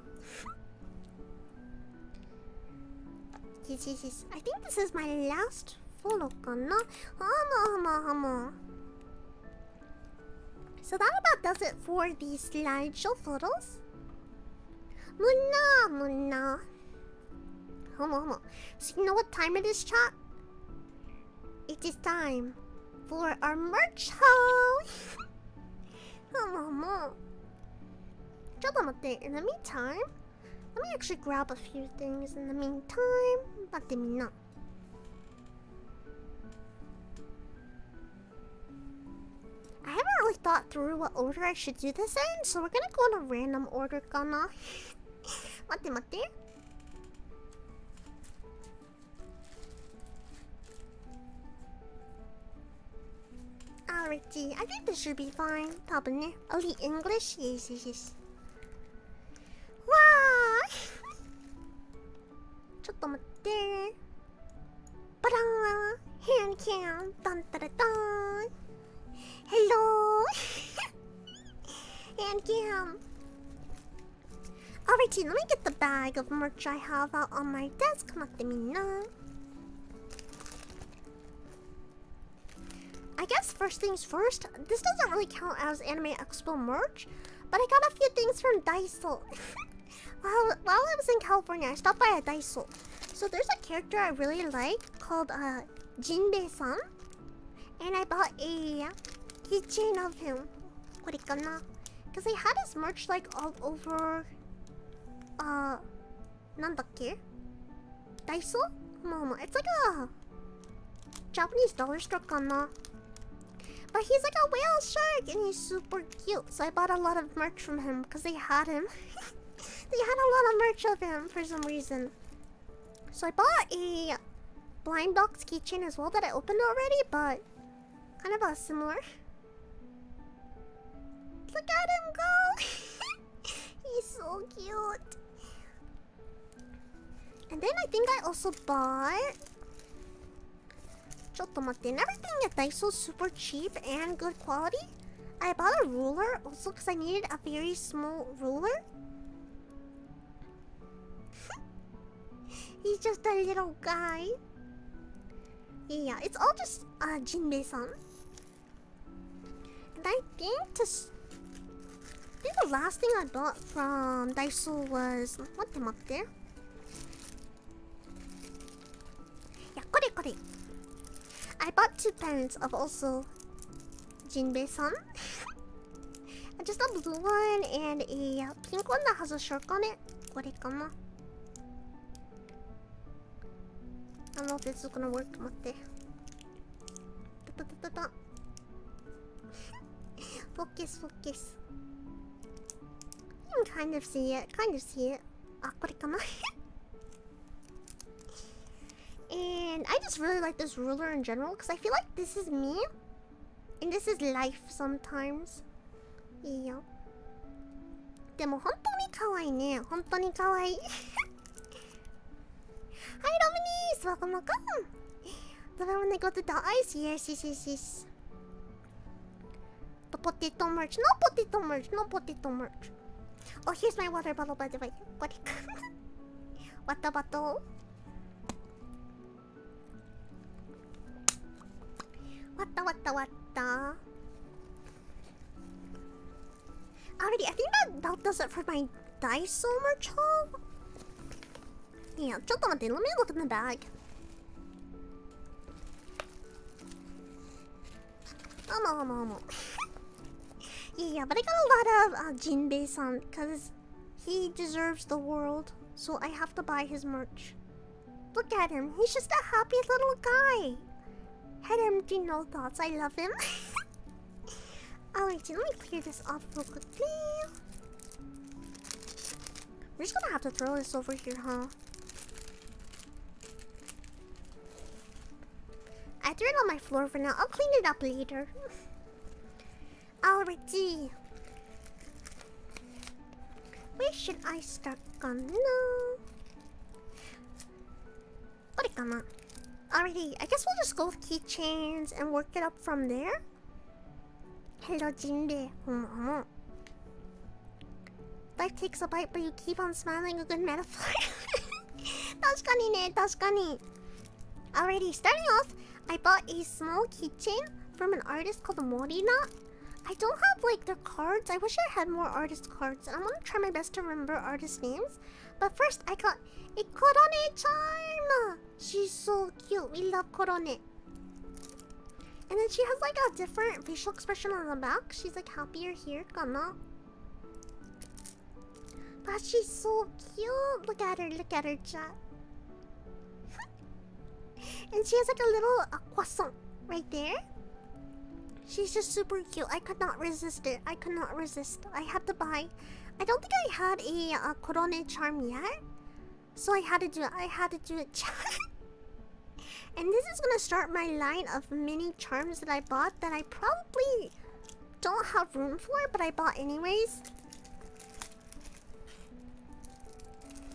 Yes. I think this is my last photo kana. So that about does it for the slideshow photos. Muna. So you know what time it is, chat? It is time for our merch haul. In the meantime, let me actually grab a few things in the meantime. I haven't really thought through what order I should do this in, so we're gonna go in a random order, kana. Mate. Alrighty, I think this should be fine. Tabune. Only English? Yes. Wow! Chotomatte. Ba-da! Hand cam. Dun. Hello! Hand cam. Alrighty, let me get the bag of merch I have out on my desk. I guess first things first, this doesn't really count as Anime Expo merch, but I got a few things from Daiso. While I was in California, I stopped by a Daiso. So there's a character I really like called Jinbei-san. And I bought a keychain of him. Because he had his merch like all over... nandakke? Daiso? It's like a... Japanese dollar store kana. But he's like a whale shark and he's super cute. So I bought a lot of merch from him because they had him. They had a lot of merch of him for some reason. So I bought a blind box keychain as well that I opened already, but kind of a similar. Look at him go! He's so cute. And then I think I also bought... And everything at Daiso is super cheap and good quality. I bought a ruler also because I needed a very small ruler. He's just a little guy. Yeah, it's all just Jinbei-san. And I think the last thing I bought from Daiso was... Matte. Yeah, kore. I bought 2 pens of also Jinbei-san. Just a blue one and a pink one that has a shark on it. Kore kana. I don't know if this is gonna work. Matte. Focus. You can kind of see it. Kore kana. And I just really like this ruler in general because I feel like this is me and this is life sometimes. Yeah. でも本当に可愛いね。本当に可愛い。Hi Dominique, welcome. Love it when they go to the ice. Yes. The potato merch. No potato merch. Oh, here's my water bottle by the way. Water bottle. Wata. Alrighty, I think that about does it for my Daiso merch haul. Yeah, let me look in the bag. Yeah, but I got a lot of Jinbei-san because he deserves the world. So I have to buy his merch. Look at him, he's just a happy little guy. Head empty, no thoughts. I love him. Alright, let me clear this off real quickly. We're just gonna have to throw this over here, huh? I threw it on my floor for now. I'll clean it up later. Alrighty. Where should I start? Alrighty, I guess we'll just go with keychains and work it up from there. Hello, Jinbei. Life takes a bite, but you keep on smiling. A good metaphor. 確かにね, 確かに. Alrighty, starting off, I bought a small keychain from an artist called Morina. I don't have like their cards. I wish I had more artist cards. I'm gonna try my best to remember artist names. But first, I got a Korone charm. She's so cute. We love Korone. And then she has like a different facial expression on the back. She's like happier here, kana. But she's so cute. Look at her, chat. And she has like a little croissant right there. She's just super cute. I could not resist it. I had to buy. I don't think I had a Korone charm yet. So I had to do it. And this is gonna start my line of mini charms that I bought that I probably don't have room for, but I bought anyways.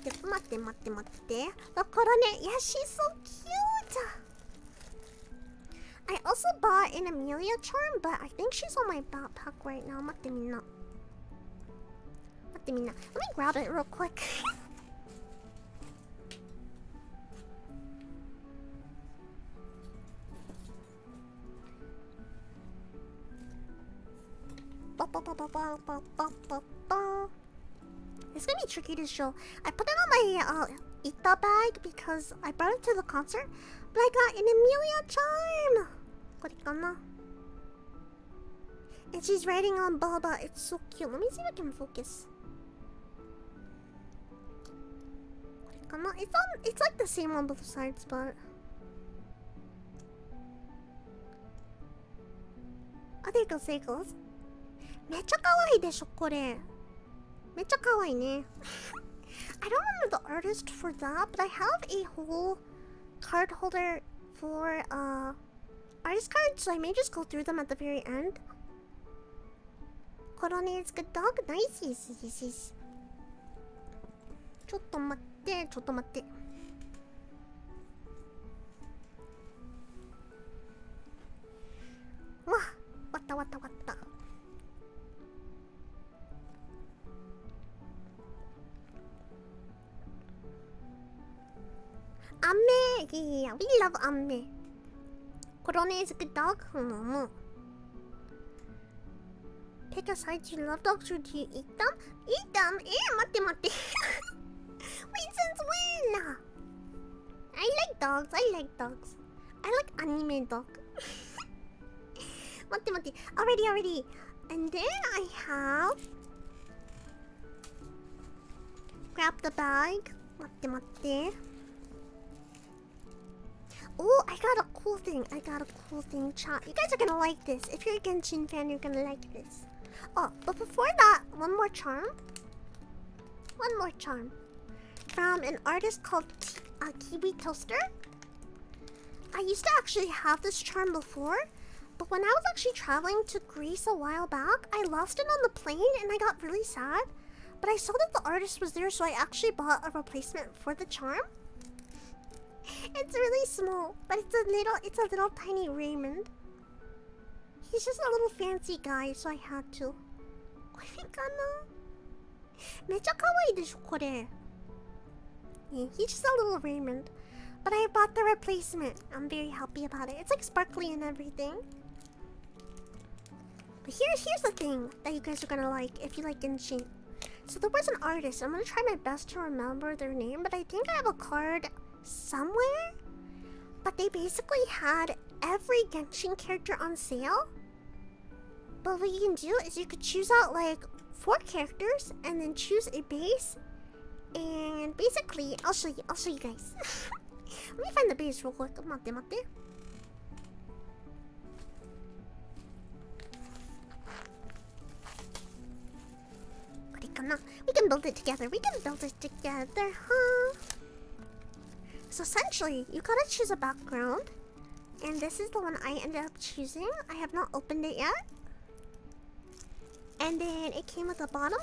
Look, Korone. Yeah, she's so cute. I also bought an Amelia charm, but I think she's on my backpack right now. Let me grab it real quick. This It's gonna be tricky to show. I put it on my Ita bag because I brought it to the concert, but I got an Emilia charm. これかな? And she's riding on Baba. It's so cute. Let me see if I can focus. これかな? It's like the same on both sides, but oh, there it goes, there it goes. めっちゃ可愛いでしょこれ。めっちゃ可愛いね。I don't remember the artist for that, but I have a whole card holder for artist cards, so I may just go through them at the very end. Korone is good dog. Nice, yes, yes, yes. ちょっと待って、ちょっと待って。わったわったわった。Amme! Yeah, we love Amme. Korone is a good dog. Pick a side. Do you love dogs or do you eat them? Eat them? Mate mate. Wait, since when? I like dogs. I like dogs. I like anime dog. Mate mate. Already. And then I have... Grab the bag. Mate mate. Oh, I got a cool thing. Chat. You guys are gonna like this. If you're a Genshin fan, you're gonna like this. Oh, but before that, one more charm. From an artist called Kiwi Toaster. I used to actually have this charm before, but when I was actually traveling to Greece a while back, I lost it on the plane and I got really sad. But I saw that the artist was there, so I actually bought a replacement for the charm. It's really small, but it's a little tiny Raymond. He's just a little fancy guy, so I had to. これかな? めっちゃ可愛いでしょこれ. Yeah, he's just a little Raymond. But I bought the replacement. I'm very happy about it. It's like sparkly and everything. But here's the thing that you guys are gonna like if you like Genshin. So there was an artist. I'm gonna try my best to remember their name, but I think I have a card somewhere. But they basically had every Genshin character on sale. But what you can do is you could choose out like 4 characters and then choose a base. And basically, I'll show you guys. Let me find the base real quick. Mate. We can build it together. Huh? So essentially, you gotta choose a background. And this is the one I ended up choosing. I have not opened it yet. And then it came with a bottom.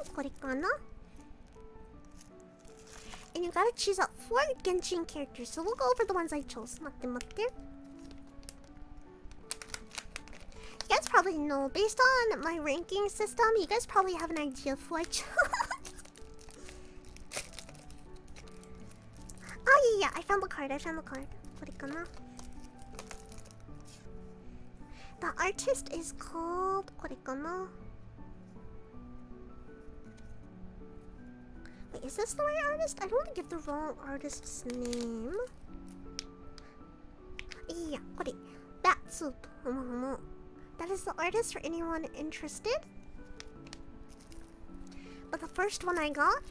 And you gotta choose out 4 Genshin characters. So we'll go over the ones I chose. Mate. You guys probably know, based on my ranking system, you guys probably have an idea of who I chose. Oh yeah, I found the card. The artist is called... Wait, is this the right artist? I don't want to give the wrong artist's name. Yeah, Batsoup. That is the artist for anyone interested. But the first one I got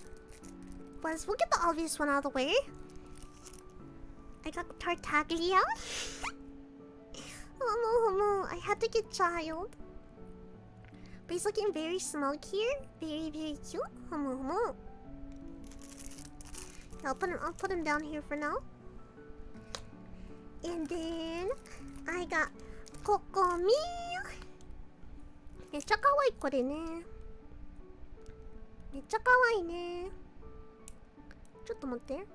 was... We'll get the obvious one out of the way. I got Tartaglia. Oh, I had to get child. But he's looking very smug here. Very, very cute. I'll put him down here for now. And then I got Kokomi. めっちゃ可愛いこれね。めっちゃ可愛いね。ちょっと待って。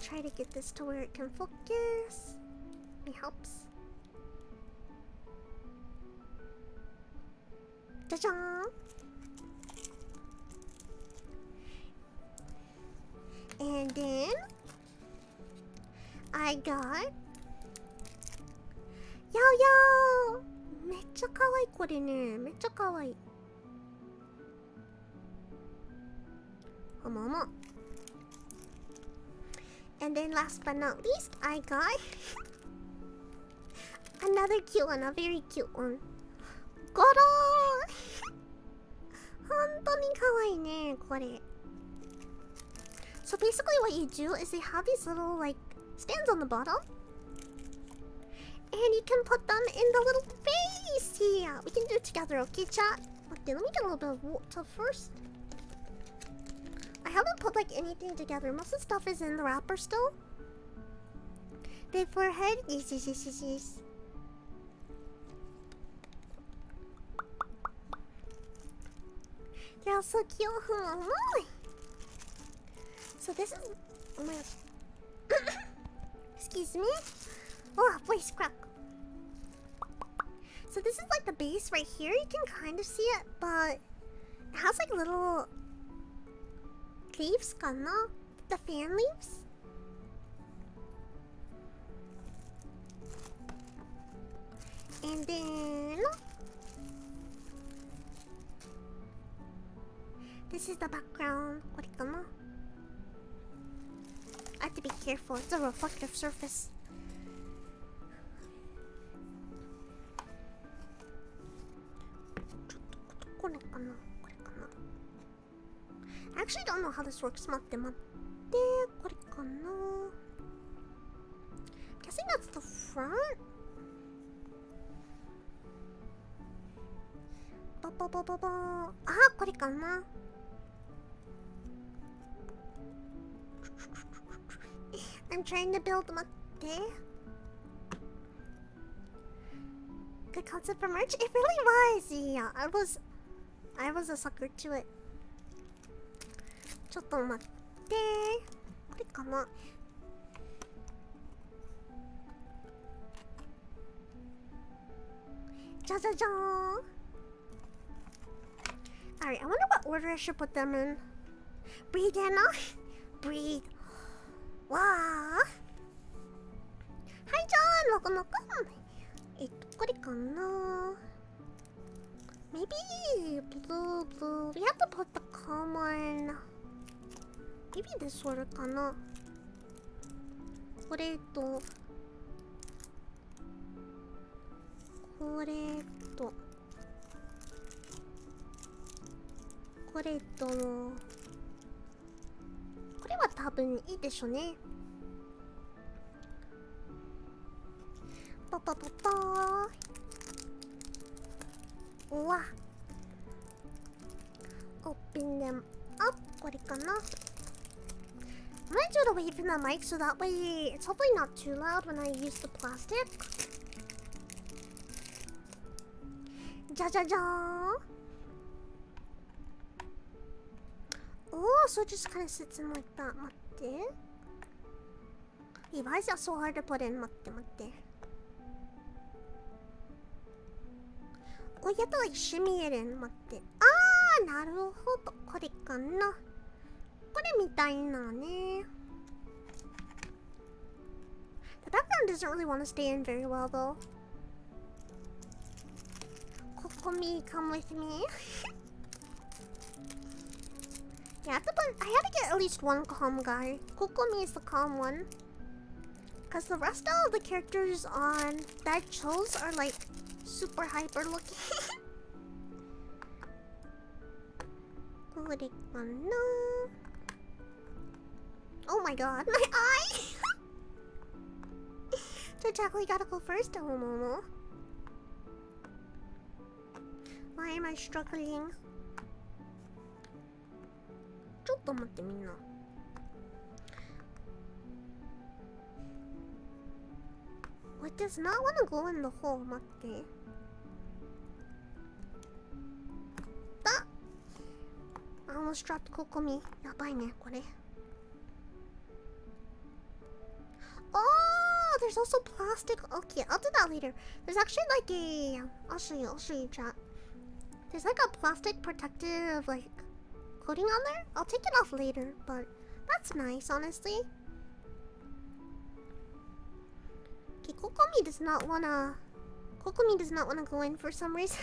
Try to get this to where it can focus. It helps. じゃじゃーん。And then I got Yo! めっちゃ可愛いこれね。めっちゃ可愛い。Momo. And then last but not least, I got another cute one, a very cute one. Goro! 本当に可愛いね、これ. So basically what you do is they have these little like stands on the bottom. And you can put them in the little face. Yeah, we can do it together, okay, chat? Okay, let me get a little bit of water first. I haven't put like anything together. Most of the stuff is in the wrapper still. The forehead. Yes, yes, yes, yes, yes. They're all so cute. So this is... Oh my gosh. Excuse me. Oh, voice crack. So this is like the base right here. You can kind of see it, but it has like little leaves, kana? The fan leaves. And then this is the background. What kana? I have to be careful. It's a reflective surface. I actually don't know how this works. I'm guessing that's the front. Ah, これかな. I'm trying to build 待って. Good concept for merch. It really was. Yeah, I was a sucker to it. ちょっと待って。これかな。じゃじゃじゃーん。Alright, I wonder what order I should put them in. Breathe in. Breathe. Wow. Hi, John. Welcome, welcome. これかな. Maybe blue, blue. We have to put the common. Maybe this order かな. これとこれとこれとこれは多分いいでしょうね。パパパパー。うわ。Open them up. これかな。I'm gonna do it away from the mic so that way it's hopefully not too loud when I use the plastic. じゃじゃじゃーん。Oh, so it just kind of sits in like that. 待って。Hey, why is that so hard to put in? 待って待って。Oh, you have to like shimmy it in. 待って。あー、なるほど。これかな。これみたいなね。The background doesn't really want to stay in very well though. Kokomi, come with me. Yeah, I had to get at least one calm guy. Kokomi is the calm one. Because the rest of the characters on that I chose are like super hyper looking. Oh my god, my eye! So Jackal, you gotta go first, Momo. Why am I struggling? ちょっと待ってみんな。It does not want to go in the hole. 待って。だ! I almost dropped Kokomi. やばいね、これ。Oh, there's also plastic. Okay, I'll do that later. There's actually like a... I'll show you, chat. There's like a plastic protective, like, coating on there. I'll take it off later, but that's nice, honestly. Okay, Kokomi does not wanna go in for some reason.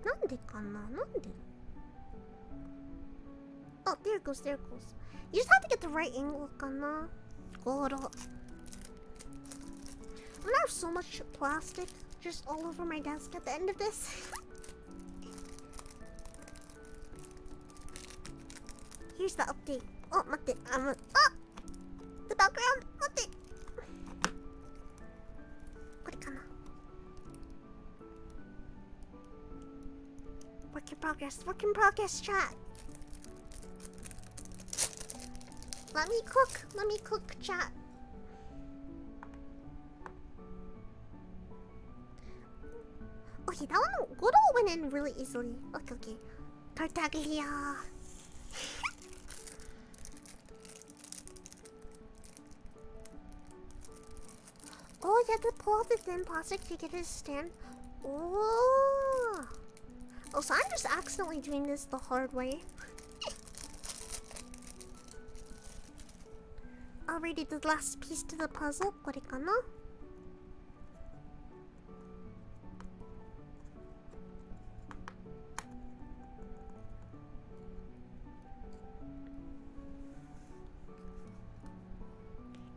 なんでかな? なんで? Oh, there it goes, there it goes. You just have to get the right angle, kana. Goro. I'm gonna have so much plastic just all over my desk at the end of this. Here's the update. Oh, mate. Oh! The background. Mate. Work in progress. Work in progress, chat. Let me cook. Let me cook, chat. Okay, that one Goro went in really easily. Okay, okay. Tartaglia. Oh, you have to pull off the thin plastic to get his stand. Oh. Oh, so I'm just accidentally doing this the hard way. Already the last piece to the puzzle. これかな?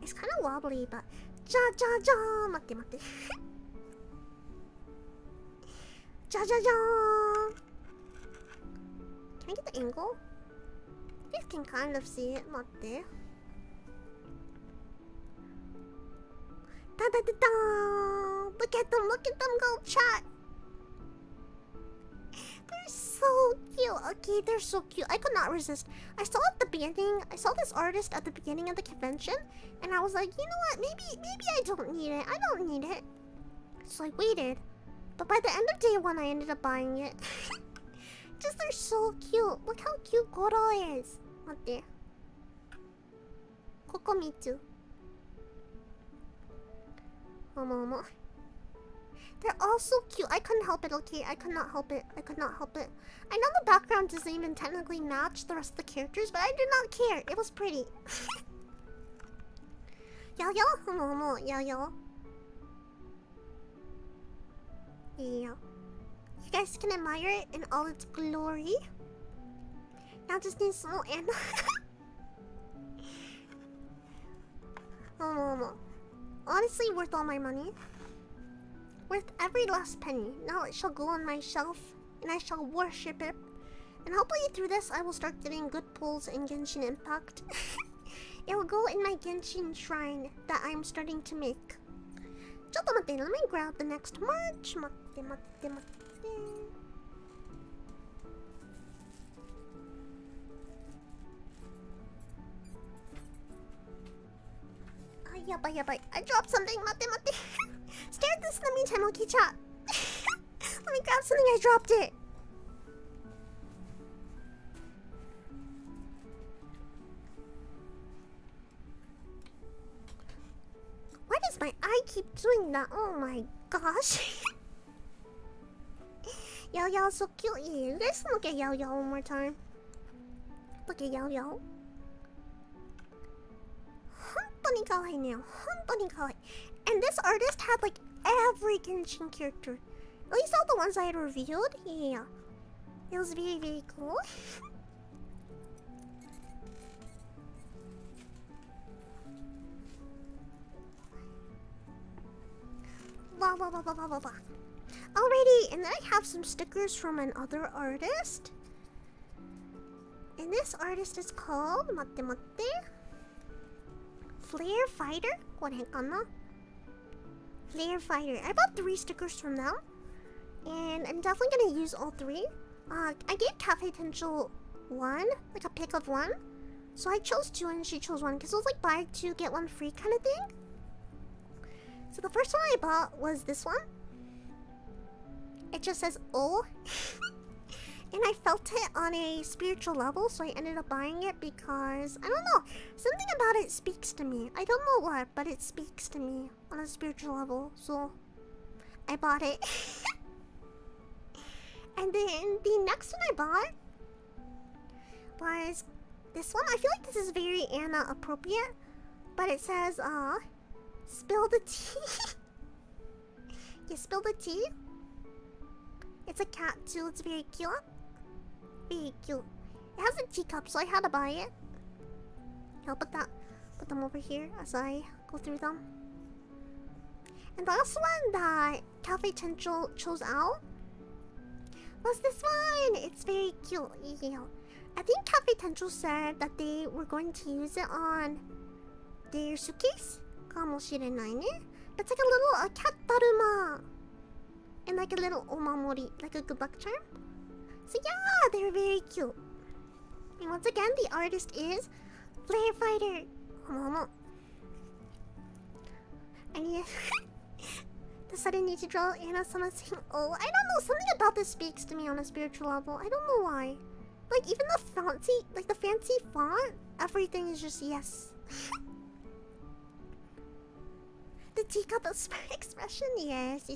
It's kind of wobbly, but... Ja ja ja! 待って待って。Ja ja ja! Can I get the angle? You can kind of see it. 待って。Da da da da! Look at them go, chat! They're so cute. Okay, they're so cute. I could not resist. I saw at the beginning, I saw this artist at the beginning of the convention, and I was like, you know what? Maybe I don't need it. I don't need it. So I waited. But by the end of day 1, I ended up buying it. Just they're so cute. Look how cute Goro is. 待って。ここ見つ。They're all so cute. I couldn't help it, okay? I could not help it. I could not help it. I know the background doesn't even technically match the rest of the characters, but I did not care. It was pretty. Yo-yo? Yo-yo. Yeah. You guys can admire it in all its glory. Now just need some more Anna. Honestly, worth all my money. Worth every last penny. Now it shall go on my shelf, and I shall worship it. And hopefully through this, I will start getting good pulls in Genshin Impact. It will go in my Genshin shrine that I'm starting to make. ちょっと待って、let me grab the next merch. 待って待って待って。やばいやばい。I dropped something. 待って待って。Stare at this in the meantime, okay, chat. Let me grab something. I dropped it. Why does my eye keep doing that? Oh my gosh. Yao Yao so cute. Yeah, you guys look at Yao Yao one more time. Look at Yao Yao. 本当に可愛いね。本当に可愛い。And this artist had like every Genshin character. At least all the ones I had revealed. Yeah. It was very, very cool. Wow, wow, wow, wow, wow, wow. Alrighty, and then I have some stickers from another artist. And this artist is called... 待って待って。Flare Fighter? これかな? Flare Fighter. I bought 3 stickers from them. And I'm definitely gonna use all 3. I gave Cafe Potential 1, like a pick of 1. So I chose 2 and she chose 1, because it was like buy 2, get 1 free kind of thing. So the first one I bought was this one. It just says "Oh." And I felt it on a spiritual level, so I ended up buying it because, I don't know, something about it speaks to me. I don't know what, but it speaks to me on a spiritual level, so I bought it. And then the next one I bought was this one. I feel like this is very Anna appropriate, but it says, spill the tea. You spill the tea. It's a cat too, it's very cute. Very cute. It has a teacup, so I had to buy it. I'll put them over here as I go through them. And the last one that Cafe Tencho chose out was this one. It's very cute. Yeah. I think Cafe Tencho said that they were going to use it on their suitcase. Kamoshirenai ne. It's like a little cat daruma. And like a little omamori, like a good luck charm. So yeah, they're very cute. And once again, the artist is Flare Fighter. I need the sudden need to draw Anna Sama saying, oh, I don't know, something about this speaks to me on a spiritual level. I don't know why. Like even the fancy font, everything is just yes. The teacup expression, yes.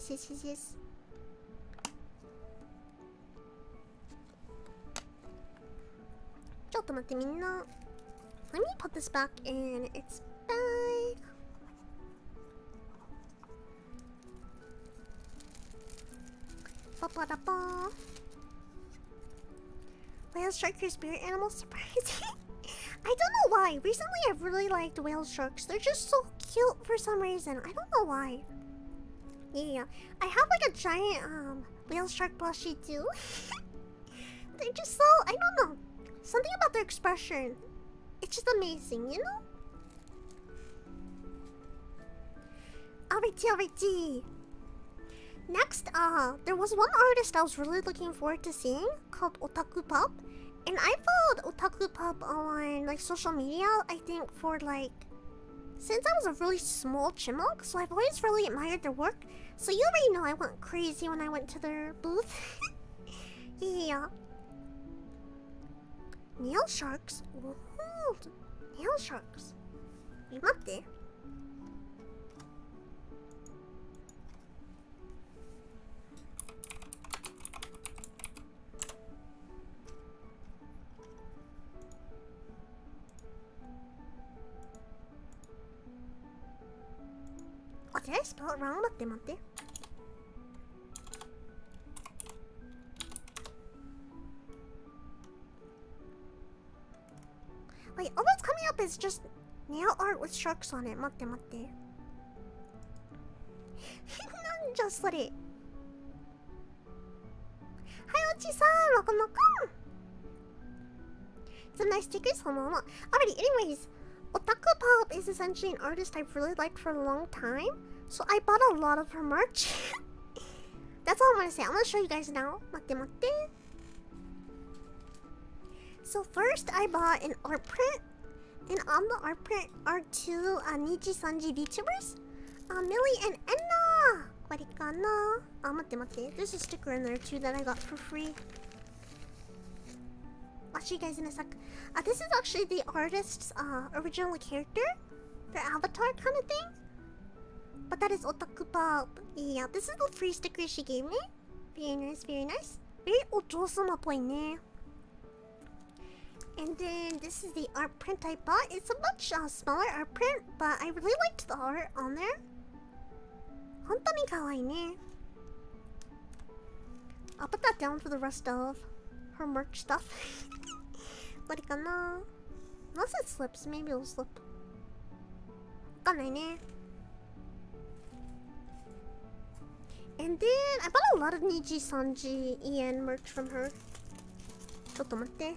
ちょっと待ってみんな Let me put this back in its bag. Ba-ba-da-ba. Whale shark, your spirit animal surprising. I don't know why. Recently I've really liked whale sharks. They're just so cute for some reason. I don't know why. Yeah. I have like a giant whale shark plushie too. They're just so, I don't know. Something about their expression. It's just amazing, you know? Alrighty. Next, there was one artist I was really looking forward to seeing called Otaku Pop. And I followed Otaku Pop on like social media, I think for like since I was a really small chipmunk, so I've always really admired their work. So you already know I went crazy when I went to their booth. Yeah. Nail sharks? Ooh, nail sharks. Wait, 待って。Oh, did I spell it wrong? 待って待って。Wait, all that's coming up is just nail art with sharks on it. 待って待って。なんじゃそれ。はい、おちさん、welcome, welcome. Some nice stickers. Alrighty, anyways. Otaku Pop is essentially an artist I've really liked for a long time. So I bought a lot of her merch. That's all I'm gonna say. I'm gonna show you guys now. 待って待って。So first I bought an art print. And on the art print are two Niji Sanji VTubers. Millie and Enna! これかな? 待って待って. There's a sticker in there too that I got for free. I'll show you guys in a sec. This is actually the artist's original character. Their avatar kind of thing. But that is Otaku Pop. Yeah, this is the free sticker she gave me. Very nice, very nice. Very ojo-sama poi ne. And then this is the art print I bought. It's a much smaller art print, but I really liked the art on there. 本当に可愛いね. I'll put that down for the rest of her merch stuff. これかな? Unless it slips, maybe it'll slip. わかんないね. And then I bought a lot of Niji Sanji EN merch from her. ちょっと待って.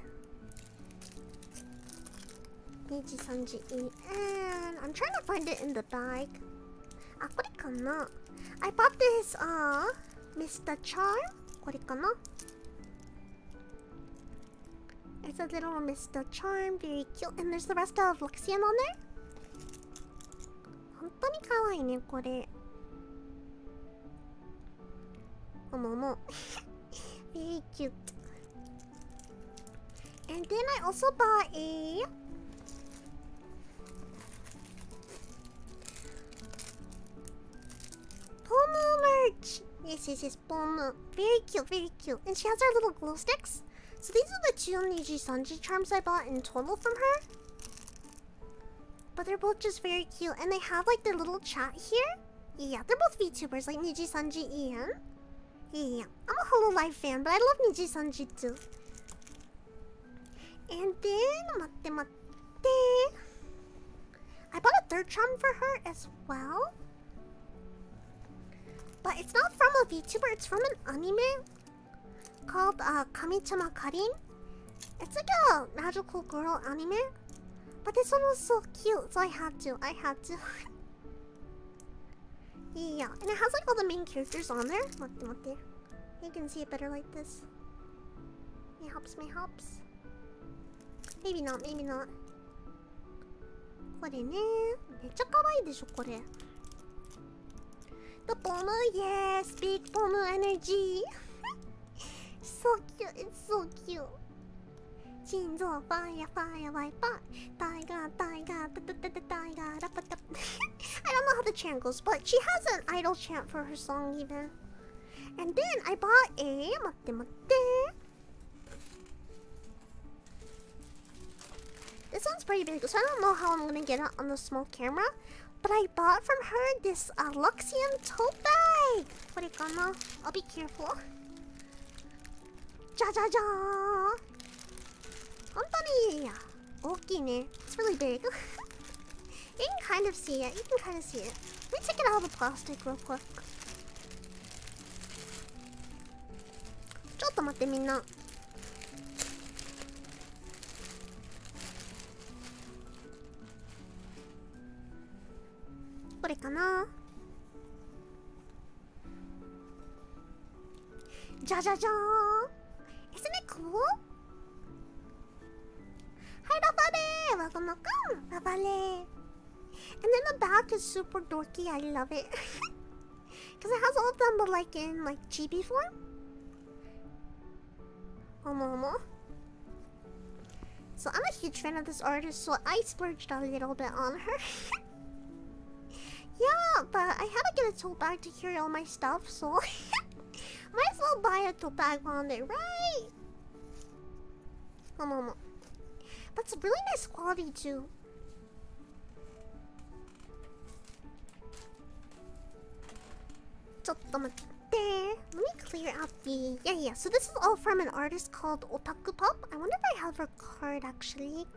Niji Sanji EN. I'm trying to find it in the bag. これかな? I bought this Mr. Charm. これかな? It's a little Mr. Charm, very cute. And there's the rest of Luxian on there. 本当に可愛いね、これ. Very cute. And then I also bought a Pomu merch. Yes, Pomu. Very cute, very cute. And she has her little glow sticks. So these are the two Niji Sanji charms I bought in total from her. But they're both just very cute. And they have like their little chat here. Yeah, they're both VTubers like Niji Sanji EN. Yeah, I'm a Hololive fan, but I love Niji Sanji too. And then, I bought a third charm for her as well. But it's not from a VTuber, it's from an anime called Kamichama Karin. It's like a magical girl anime. But this one was so cute, so I had to. Yeah, and it has like all the main characters on there. You can see it better like this. It helps. Maybe not. これね、めっちゃ可愛いでしょこれ。The Bomu, yes, big Bomu energy. So cute, it's so cute. 心臓 fire wiper. Tiger, tiger, tiger, I don't know how the chant goes, but she has an idol chant for her song even. And then I bought a... This one's pretty big, so I don't know how I'm gonna get it on the small camera. But I bought from her this Luxian tote bag. I'll be careful. Ja. 本当に大きいね. It's really big. You can kind of see it. Let me take it out of the plastic real quick. ちょっと待ってみんな. Ja. Isn't it cool? Hi, Rafale! Welcome. Rafale. And then the back is super dorky. I love it. Because it has all of them, but like in like chibi form. Homo. So I'm a huge fan of this artist, so I splurged a little bit on her. Yeah, but I had to get a tote bag to carry all my stuff, so might as well buy a tote bag on it, right? That's really nice quality too. Let me clear out the... Yeah. So this is all from an artist called Otaku Pop. I wonder if I have her card actually.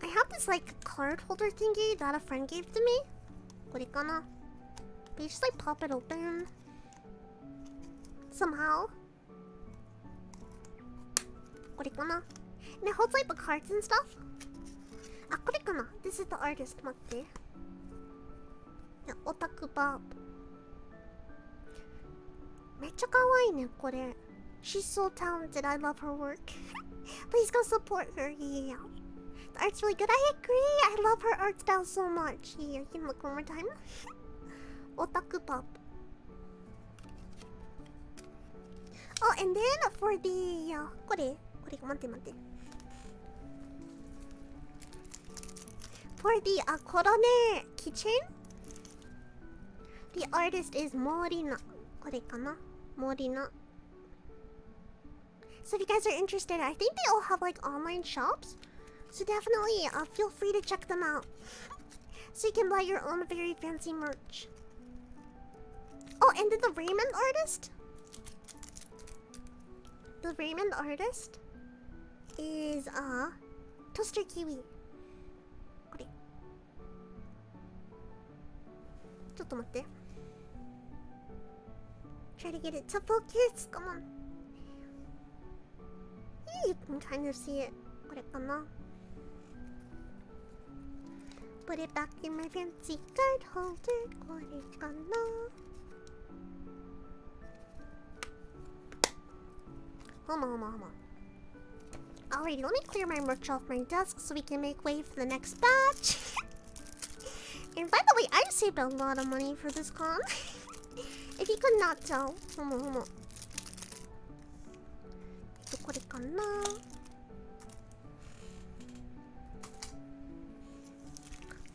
I have this like card holder thingy that a friend gave to me. But you just like pop it open somehow. And it holds like the cards and stuff. This is the artist. Otaku Pop. めっちゃ可愛いねこれ. She's so talented. I love her work. Please go support her. Yeah. The art's really good. I agree. I love her art style so much. Yeah, you can look one more time. Otaku Pop. Oh, and then for the... これ待って。For the Korone keychain, the artist is Morina. Morina. So if you guys are interested, I think they all have like online shops. So definitely feel free to check them out. So you can buy your own very fancy merch. Oh, and then the Raymond artist? The Raymond artist is Toaster Kiwi. Try to get it to focus. Come on. Yeah, you can kind of see it. Put it back in my fancy card holder. Hold on. Alrighty, let me clear my merch off my desk so we can make way for the next batch. And by the way, I saved a lot of money for this con. If you could not tell. Let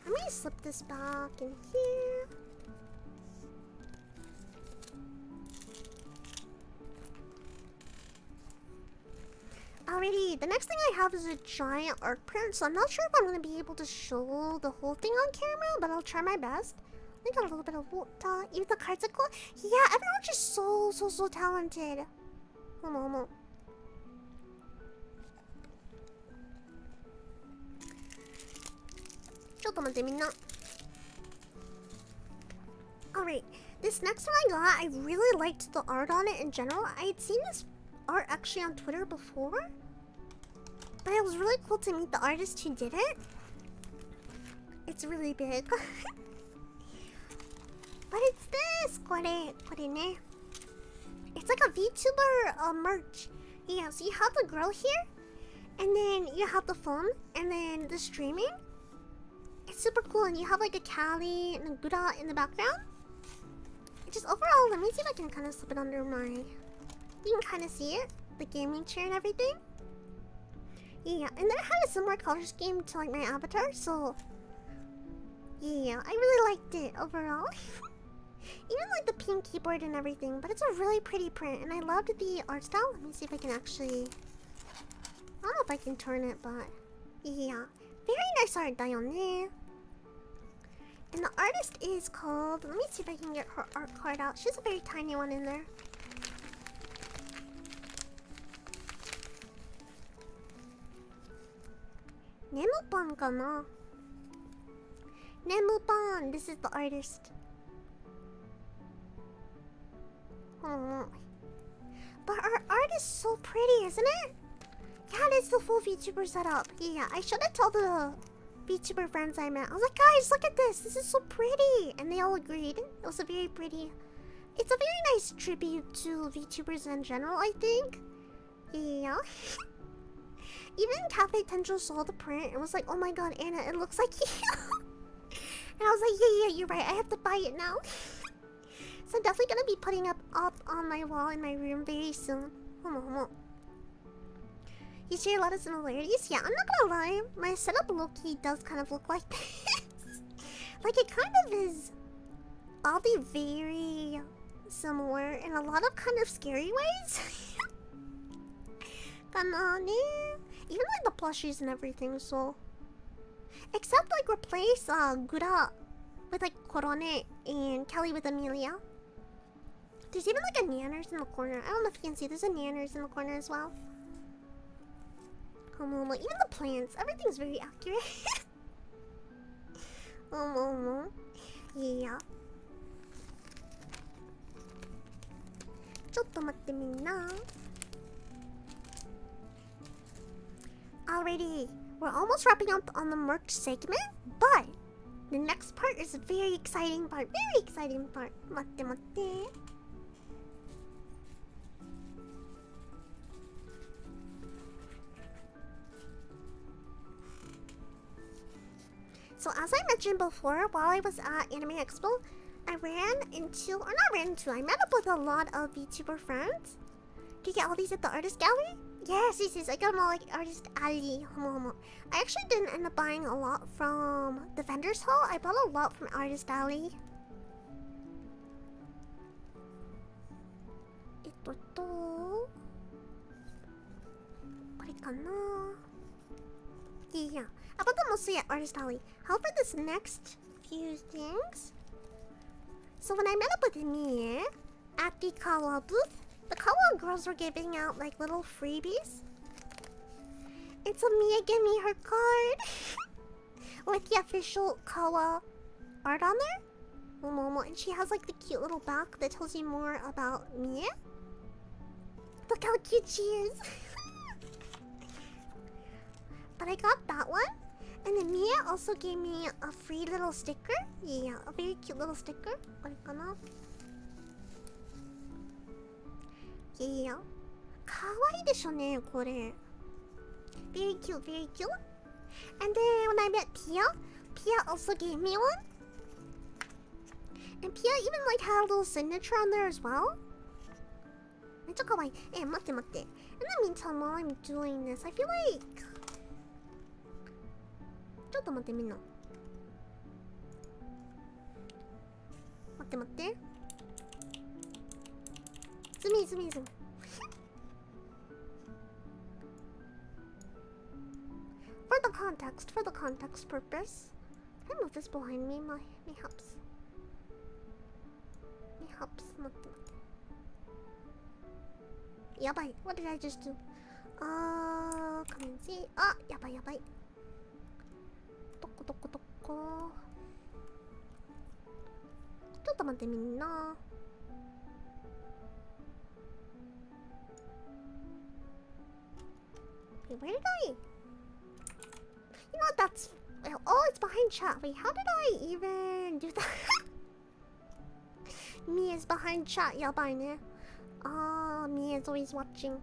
me slip this back in here. Alrighty, the next thing I have is a giant art print, so I'm not sure if I'm going to be able to show the whole thing on camera, but I'll try my best. They got a little bit of water. Even the cards are cool. Yeah, everyone's just so talented. Homo. Alright, this next one I got, I really liked the art on it in general. I had seen this art actually on Twitter before, but it was really cool to meet the artist who did it. It's really big. But it's this! Korene. It's like a VTuber merch. Yeah, so you have the girl here, and then you have the phone, and then the streaming. It's super cool, and you have like a Callie and a Gura in the background. It just overall, let me see if I can kind of slip it under my... You can kind of see it, the gaming chair and everything. Yeah, and then it had a similar color scheme to like my avatar, so... Yeah, I really liked it overall. Even like the pink keyboard and everything, but it's a really pretty print, and I loved the art style. Let me see if I can actually... I don't know if I can turn it, but... Yeah. Very nice art, dayone. And the artist is called... Let me see if I can get her art card out. She has a very tiny one in there. Nemupan kana? Nemupan! This is the artist. Oh. But our art is so pretty, isn't it? Yeah, it's the full VTuber setup. Yeah, I should have told the VTuber friends I met. I was like, guys, look at this. This is so pretty. And they all agreed. It was a very pretty... It's a very nice tribute to VTubers in general, I think. Yeah. Even Cafe Tenjo saw the print and was like, oh my god, Anna, it looks like you. And I was like, yeah, you're right. I have to buy it now. So I'm definitely gonna be putting up on my wall in my room very soon. Homo. You share a lot of similarities? Yeah, I'm not gonna lie. My setup low-key does kind of look like this. Like, it kind of is oddly very similar in a lot of kind of scary ways. Even like the plushies and everything, so... Except like replace Gura with like Korone and Kelly with Amelia. There's even like a Nanners in the corner. I don't know if you can see, there's a Nanners in the corner as well. Even the plants, everything's very accurate. Yeah. ちょっと待ってみんな. Alrighty, we're almost wrapping up on the merch segment, but the next part is a very exciting part. Very exciting part. 待って待って. So as I mentioned before, while I was at Anime Expo, I I met up with a lot of VTuber friends. Did you get all these at the artist gallery? Yes, I got them all like artist alley. I actually didn't end up buying a lot from the vendors hall. I bought a lot from artist alley. Yeah, I bought them mostly at artist alley. However, this next few things. So when I met up with Mie at the Kawa booth, the Kawa girls were giving out like little freebies. And so Mia gave me her card with the official Kawa art on there. And she has like the cute little back that tells you more about Mia. Look how cute she is. But I got that one. And then Mia also gave me a free little sticker. Yeah, a very cute little sticker. Yeah. Kawaii desho ne, kore. Very cute, very cute. And then when I met Pia also gave me one. And Pia even like had a little signature on there as well. It's kawaii. Eh, matte. In the meantime, while I'm doing this, I feel like... ちょっと待ってみんな。待って。ズミ。For the context purpose. Can I move this behind me, mayhaps? helps. Yabai, what did I just do? Come and see. Ah, yabai, yabai. Toko, toko, toko. ちょっと待ってみんな。Wait, where did I? You know what? That's. Oh, it's behind chat. Wait, how did I even do that? Me is behind chat. Yabai ne. Me is always watching.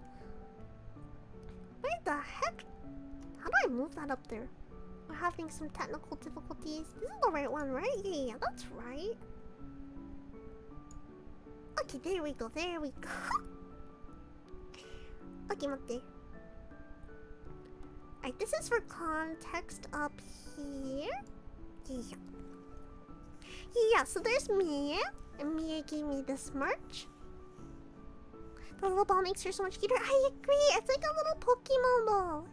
Where the heck? How do I move that up there? We're having some technical difficulties. This is the right one, right? Yeah, that's right. Okay, there we go. There we go. Okay, mate. Alright, this is for context up here. Yeah. Yeah, so there's Mia. And Mia gave me this merch. The little ball makes her so much cuter. I agree. It's like a little Pokemon ball.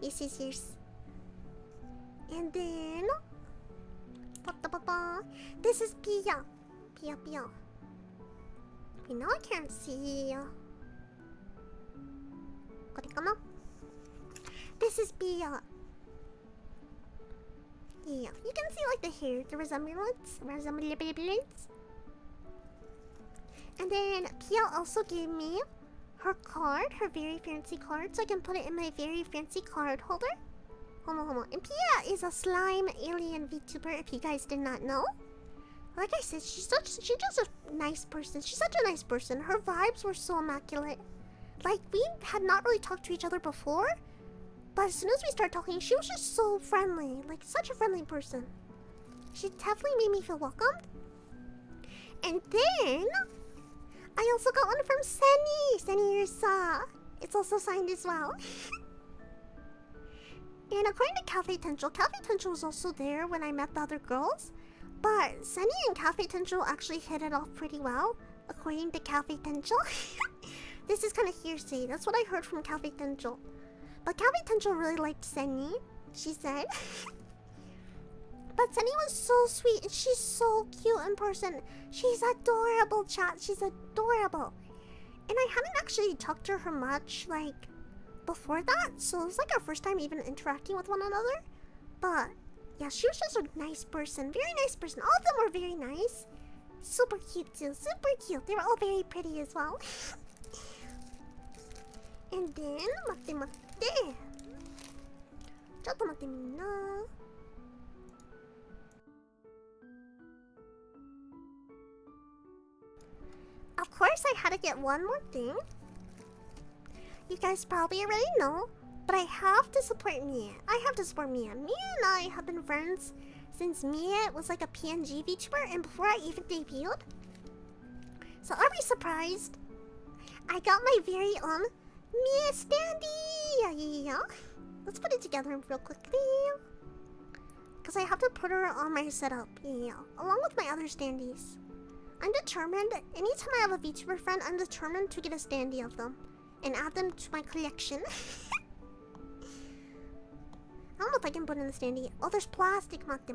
Yes, yes, yes. And then... This is Pia. Pia, Pia. Okay, now I can't see. This is Pia. Yeah, you can see like the hair, the resemblance. And then Pia also gave me her card, her very fancy card, so I can put it in my very fancy card holder. And Pia is a slime alien VTuber, if you guys did not know. Like I said, she's just a nice person. She's such a nice person. Her vibes were so immaculate. Like, we had not really talked to each other before, but as soon as we started talking, she was just so friendly. Like, such a friendly person. She definitely made me feel welcomed. And then I also got one from Senny Ursa. It's also signed as well. And according to Cafe Tencho was also there when I met the other girls. But Senny and Cafe Tencho actually hit it off pretty well, according to Cafe Tencho. This is kind of hearsay. That's what I heard from Cafe Tencho. But Cafe Tencho really liked Senny, she said. But Senny was so sweet and she's so cute in person. She's adorable, chat. She's adorable. And I hadn't actually talked to her much, like, before that. So it was like our first time even interacting with one another. But yeah, she was just a nice person. Very nice person. All of them were very nice. Super cute too. Super cute. They were all very pretty as well. And then, mate. ちょっと待ってみんな。Of course, I had to get one more thing. You guys probably already know, but I have to support Mia. I have to support Mia. Mia and I have been friends since Mia was like a PNG VTuber and before I even debuted. So are we surprised? I got my very own Mia standee! Yeah. Let's put it together real quickly. Because I have to put her on my setup, yeah, along with my other standees. I'm determined, anytime I have a VTuber friend, I'm determined to get a standee of them. And add them to my collection. I don't know if I can put in the standee. Oh, there's plastic. Mate.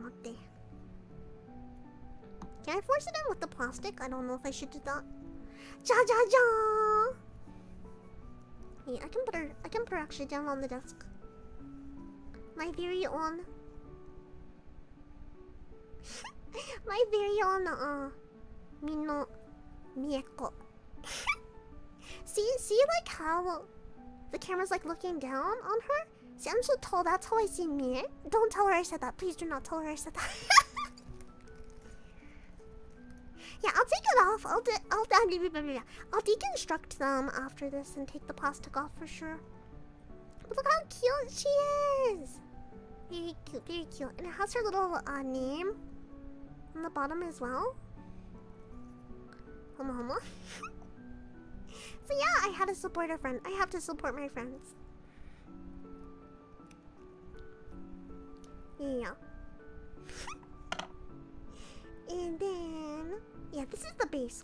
Can I force it in with the plastic? I don't know if I should do that. Ja! Yeah, I can put her actually down on the desk. My very own. My very own, Mino Mieko. See like how the camera's like looking down on her? See, I'm so tall, that's how I see Mie. Don't tell her I said that. Please do not tell her I said that. Yeah, I'll take it off. I'll deconstruct them after this and take the plastic off for sure. But look how cute she is. Very cute, very cute. And it has her little name on the bottom as well. Homo. So yeah, I had to support a friend. I have to support my friends. Yeah. And then... yeah, this is the base.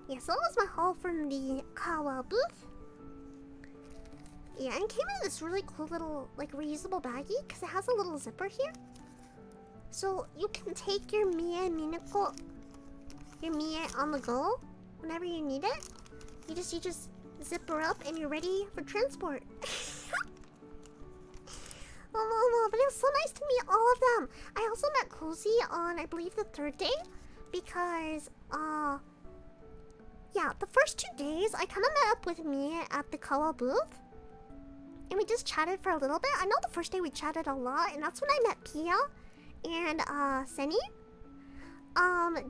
Yeah, so that was my haul from the Kawa booth. Yeah, and it came in this really cool little, like, reusable baggie. Because it has a little zipper here. So you can take your Mie Minako, your Mie on the go whenever you need it. You just zip her up and you're ready for transport. Oh, but it was so nice to meet all of them. I also met Cozy on, I believe, the third day. Because, yeah, the first 2 days, I kind of met up with Mia at the Kawa booth. And we just chatted for a little bit. I know the first day we chatted a lot, and that's when I met Pia and, Seni.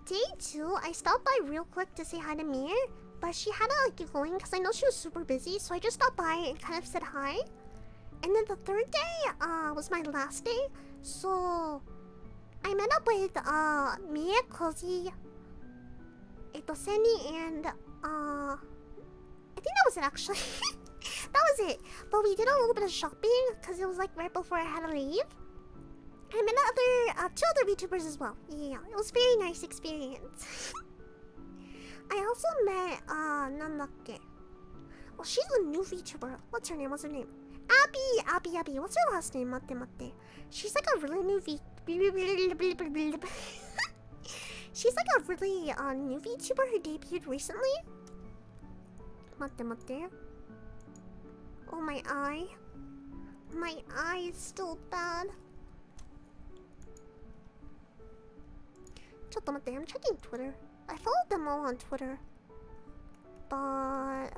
Day 2, I stopped by real quick to say hi to Mia. But she had to, like, get going because I know she was super busy. So I just stopped by and kind of said hi. And then the third day was my last day, so I met up with Mie, Cozy, Seni, and I think that was it actually. That was it. But we did a little bit of shopping because it was like right before I had to leave. I met 2 other VTubers as well. Yeah, it was a very nice experience. I also met nandakke. Oh, she's a new VTuber. What's her name? Abby. What's her last name? Mate. She's like a really new She's like a really new VTuber who debuted recently. Mate. Oh, my eye. My eye is still bad. I'm checking Twitter. I followed them all on Twitter. But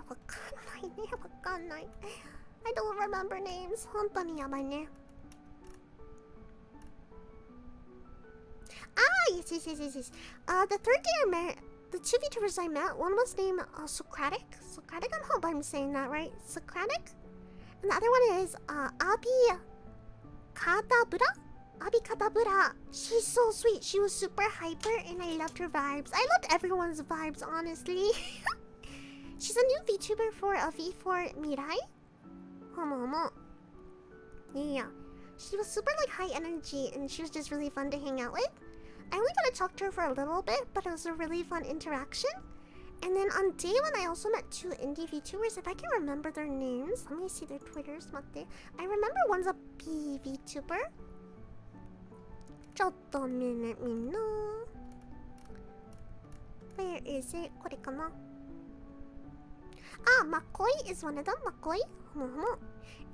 I don't remember names. Yes. The third day I met, the 2 VTubers I met, one was named Socratic. I hope I'm saying that right. Socratic? And the other one is Abi Kadabura. She's so sweet. She was super hyper and I loved her vibes. I loved everyone's vibes, honestly. She's a new VTuber for a V4 Mirai. Yeah. She was super like high energy and she was just really fun to hang out with. I only got to talk to her for a little bit, but it was a really fun interaction. And then on day 1, I also met 2 indie VTubers. If I can remember their names, let me see their Twitters. I remember one's a B VTuber. Where is it? Makoi is one of them. Makoi.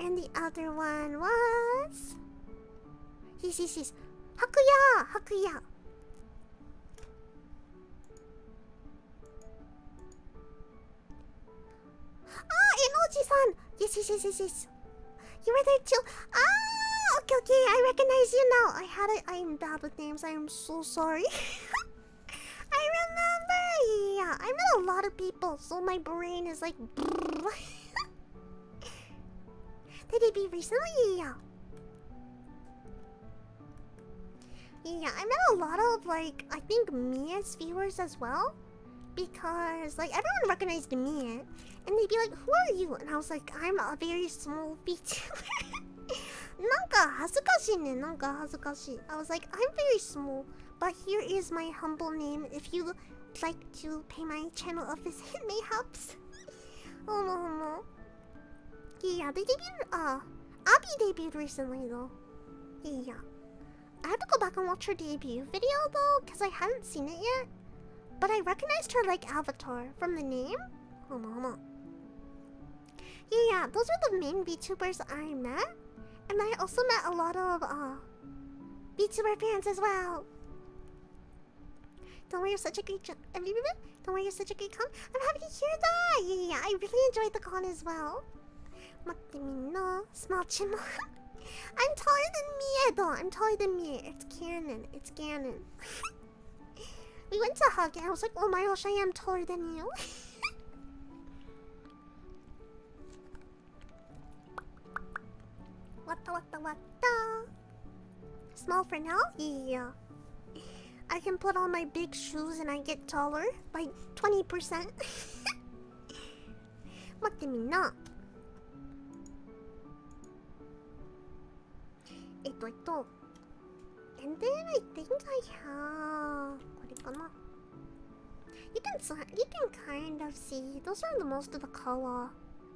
And the other one was... Yes. Hakuya. Enoji-san. Yes. You were there too. Okay. I recognize you now. I'm bad with names. I am so sorry. I remember. Yeah, I met a lot of people, so my brain is like... They debuted recently? Yeah. I met a lot of, like, I think Mia's viewers as well. Because, like, everyone recognized Mia. And they'd be like, who are you? And I was like, I'm a very small VTuber. I was like, I'm very small. But here is my humble name. If you would like to pay my channel a visit, mayhaps. Yeah, they debuted, Abby debuted recently though. Yeah. I have to go back and watch her debut video though, because I hadn't seen it yet. But I recognized her like avatar from the name. Yeah, those are the main VTubers I met. And I also met a lot of VTuber fans as well. Don't worry, you're such a great con. I'm happy to hear that. Yeah, I really enjoyed the con as well. Small Chima. I'm taller than Mia though. I'm taller than Mia. It's canon. We went to hug and I was like, oh my gosh, I am taller than you. What? Small for now? Yeah. I can put on my big shoes and I get taller by 20%. And then I think I have... You can kind of see. Those are the most of the Kawa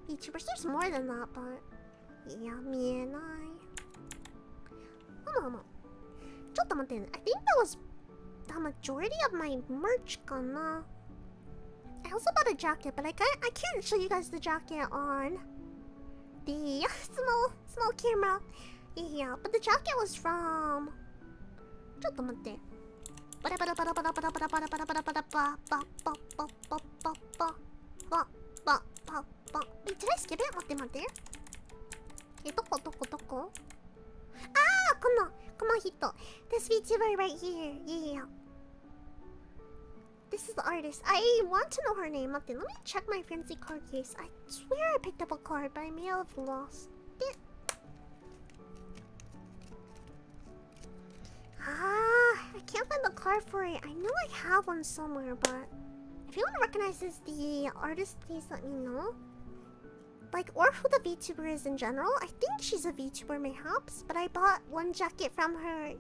VTubers. There's more than that, but... Yeah, me and I... ちょっと待ってね。I think that was the majority of my merch かな。I also bought a jacket, but I can't show you guys the jacket on the small camera. Yeah, but the jacket was from... ちょっと待って。バラバラバラバラバラバラバラバラバラバラババババババババババ。Wait, did I skip it? 待って待って。どこあー、この人。This VTuber right here. Yeah. This is the artist. I want to know her name. 待って、let me check my fancy card case. I swear I picked up a card, but I may have lost it. I can't find the card for it. I know I have one somewhere, but if anyone recognizes the artist, please let me know. Like, or who the VTuber is in general. I think she's a VTuber mayhaps, but I bought one jacket from her.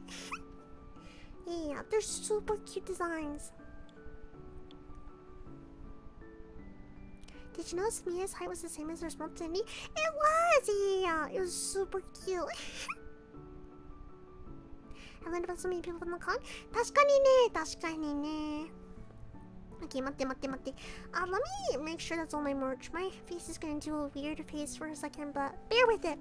Yeah, they're super cute designs. Did you know Mia's height was the same as her small tiny? It was! Yeah, it was super cute. I learned about so many people from the con. 確かにね. Okay, 待って。Let me make sure that's all my merch. My face is gonna do a weird face for a second, but bear with it.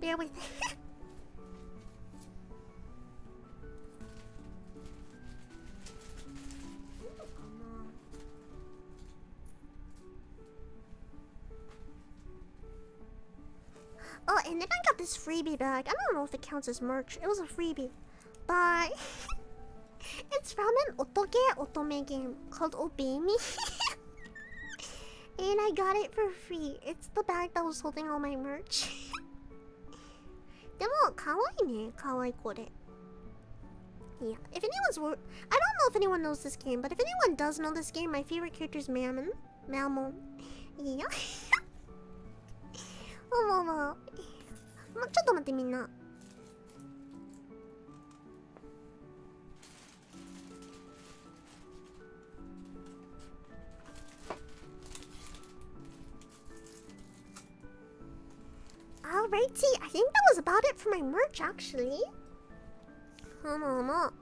Oh, and then I got this freebie bag. I don't know if it counts as merch. It was a freebie. But it's from an otome game called Obey Me. And I got it for free. It's the bag that was holding all my merch. でも可愛いね。可愛いこれ。Yeah, if anyone's I don't know if anyone knows this game, but if anyone does know this game, my favorite character is Malmon. Yeah. もうちょっと待ってみんな。Alrighty, I think that was about it for my merch actually. Let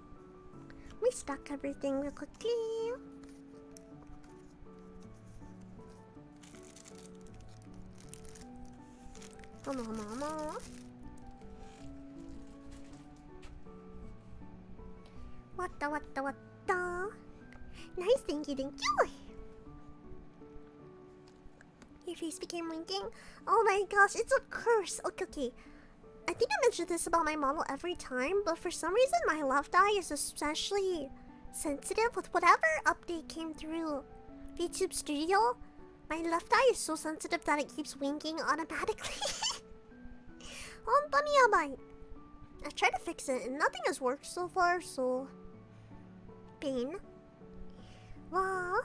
me stack everything real quickly. What the? Nice, thank you. Your face became winking. Oh my gosh, it's a curse. Okay. I think I mentioned this about my model every time, but for some reason my left eye is especially sensitive with whatever update came through VTube Studio. My left eye is so sensitive that it keeps winking automatically. 本当にやばい. I tried to fix it and nothing has worked so far, so... Pain. Wow.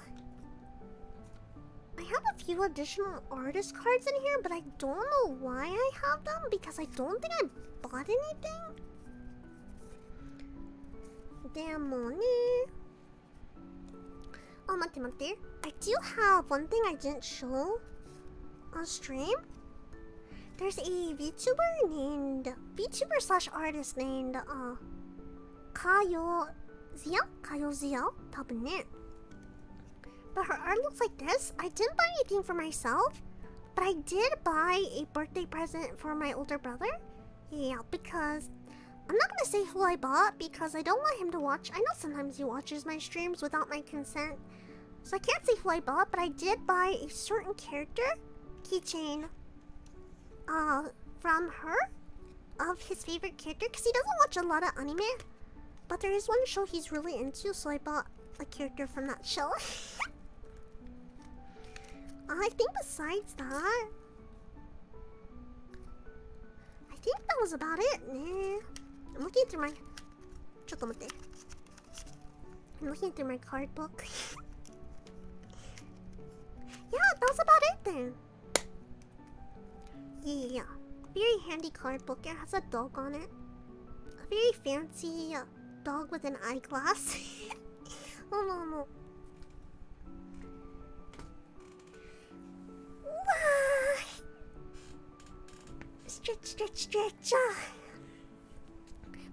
I have a few additional artist cards in here, but I don't know why I have them because I don't think I bought anything. Damn money. Oh, 待って。I do have one thing I didn't show on stream. There's a VTuber/artist named Kayozia? 多分ね. But her art looks like this. I didn't buy anything for myself, but I did buy a birthday present for my older brother. Yeah, because I'm not gonna say who I bought because I don't want him to watch. I know sometimes he watches my streams without my consent, so I can't say who I bought, but I did buy a certain character keychain from her of his favorite character because he doesn't watch a lot of anime, but there is one show he's really into, so I bought a character from that show. I think besides that, I think that was about it. I'm looking through my... ちょっと待って. I'm looking through my card book. Yeah, that was about it then. Yeah, very handy card book. It has a dog on it. A very fancy dog with an eyeglass. Oh. Stretch.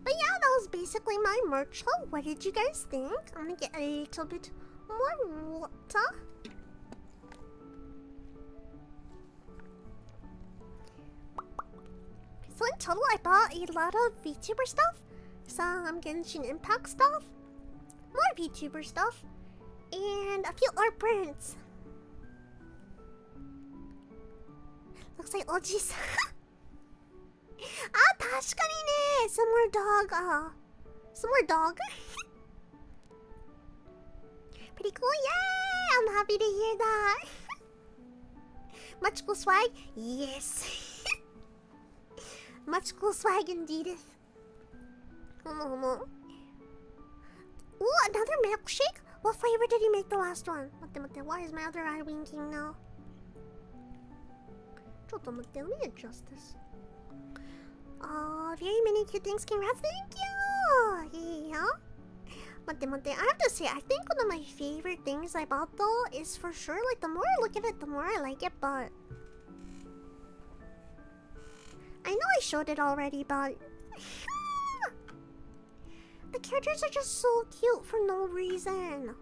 But yeah, that was basically basically my merch haul. What did you guys think? I'm gonna get a little bit more water. So in total, I bought a lot of VTuber stuff, some Genshin Impact stuff, more VTuber stuff, and a few art prints. Looks like Oji's. Ah, 確かにね. Some more dog. Some more dog. Pretty cool. Yay! I'm happy to hear that. Much cool swag? Yes. Much cool swag indeed. Ooh, another milkshake? What flavor did he make the last one? Why is my other eye winking now? Let me adjust this. Oh, very many cute things. Congrats, thank you! Yeah. I have to say, I think one of my favorite things I bought though is for sure, like, the more I look at it, the more I like it, but I know I showed it already, but the characters are just so cute for no reason.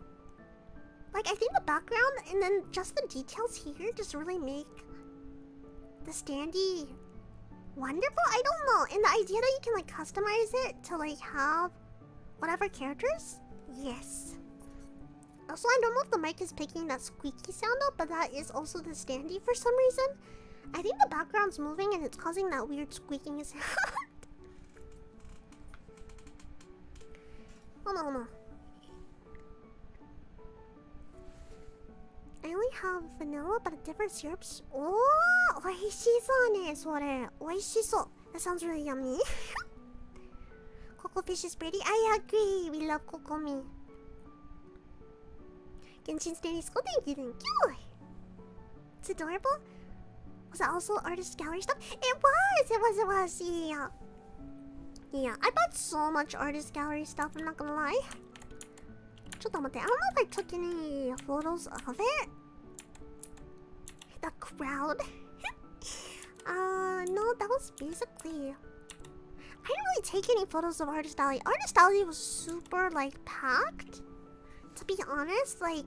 Like, I think the background and then just the details here just really make the standee wonderful. I don't know. And the idea that you can like customize it to like have whatever characters. Yes. Also, I don't know if the mic is picking that squeaky sound up, but that is also the standee for some reason. I think the background's moving and it's causing that weird squeaking sound. Hold on. I only have vanilla, but different syrups. Oh, 美味しそうね、それ。美味しそう。That sounds really yummy. Coco fish is pretty. I agree. We love Kokomi. Genshin Standee School. Thank you. It's adorable. Was that also artist gallery stuff? It was. Yeah. Yeah, I bought so much artist gallery stuff, I'm not gonna lie. I don't know if I took any photos of it. The crowd. No, that was basically... I didn't really take any photos of Artist Alley. Artist Alley was super, like, packed. To be honest, like...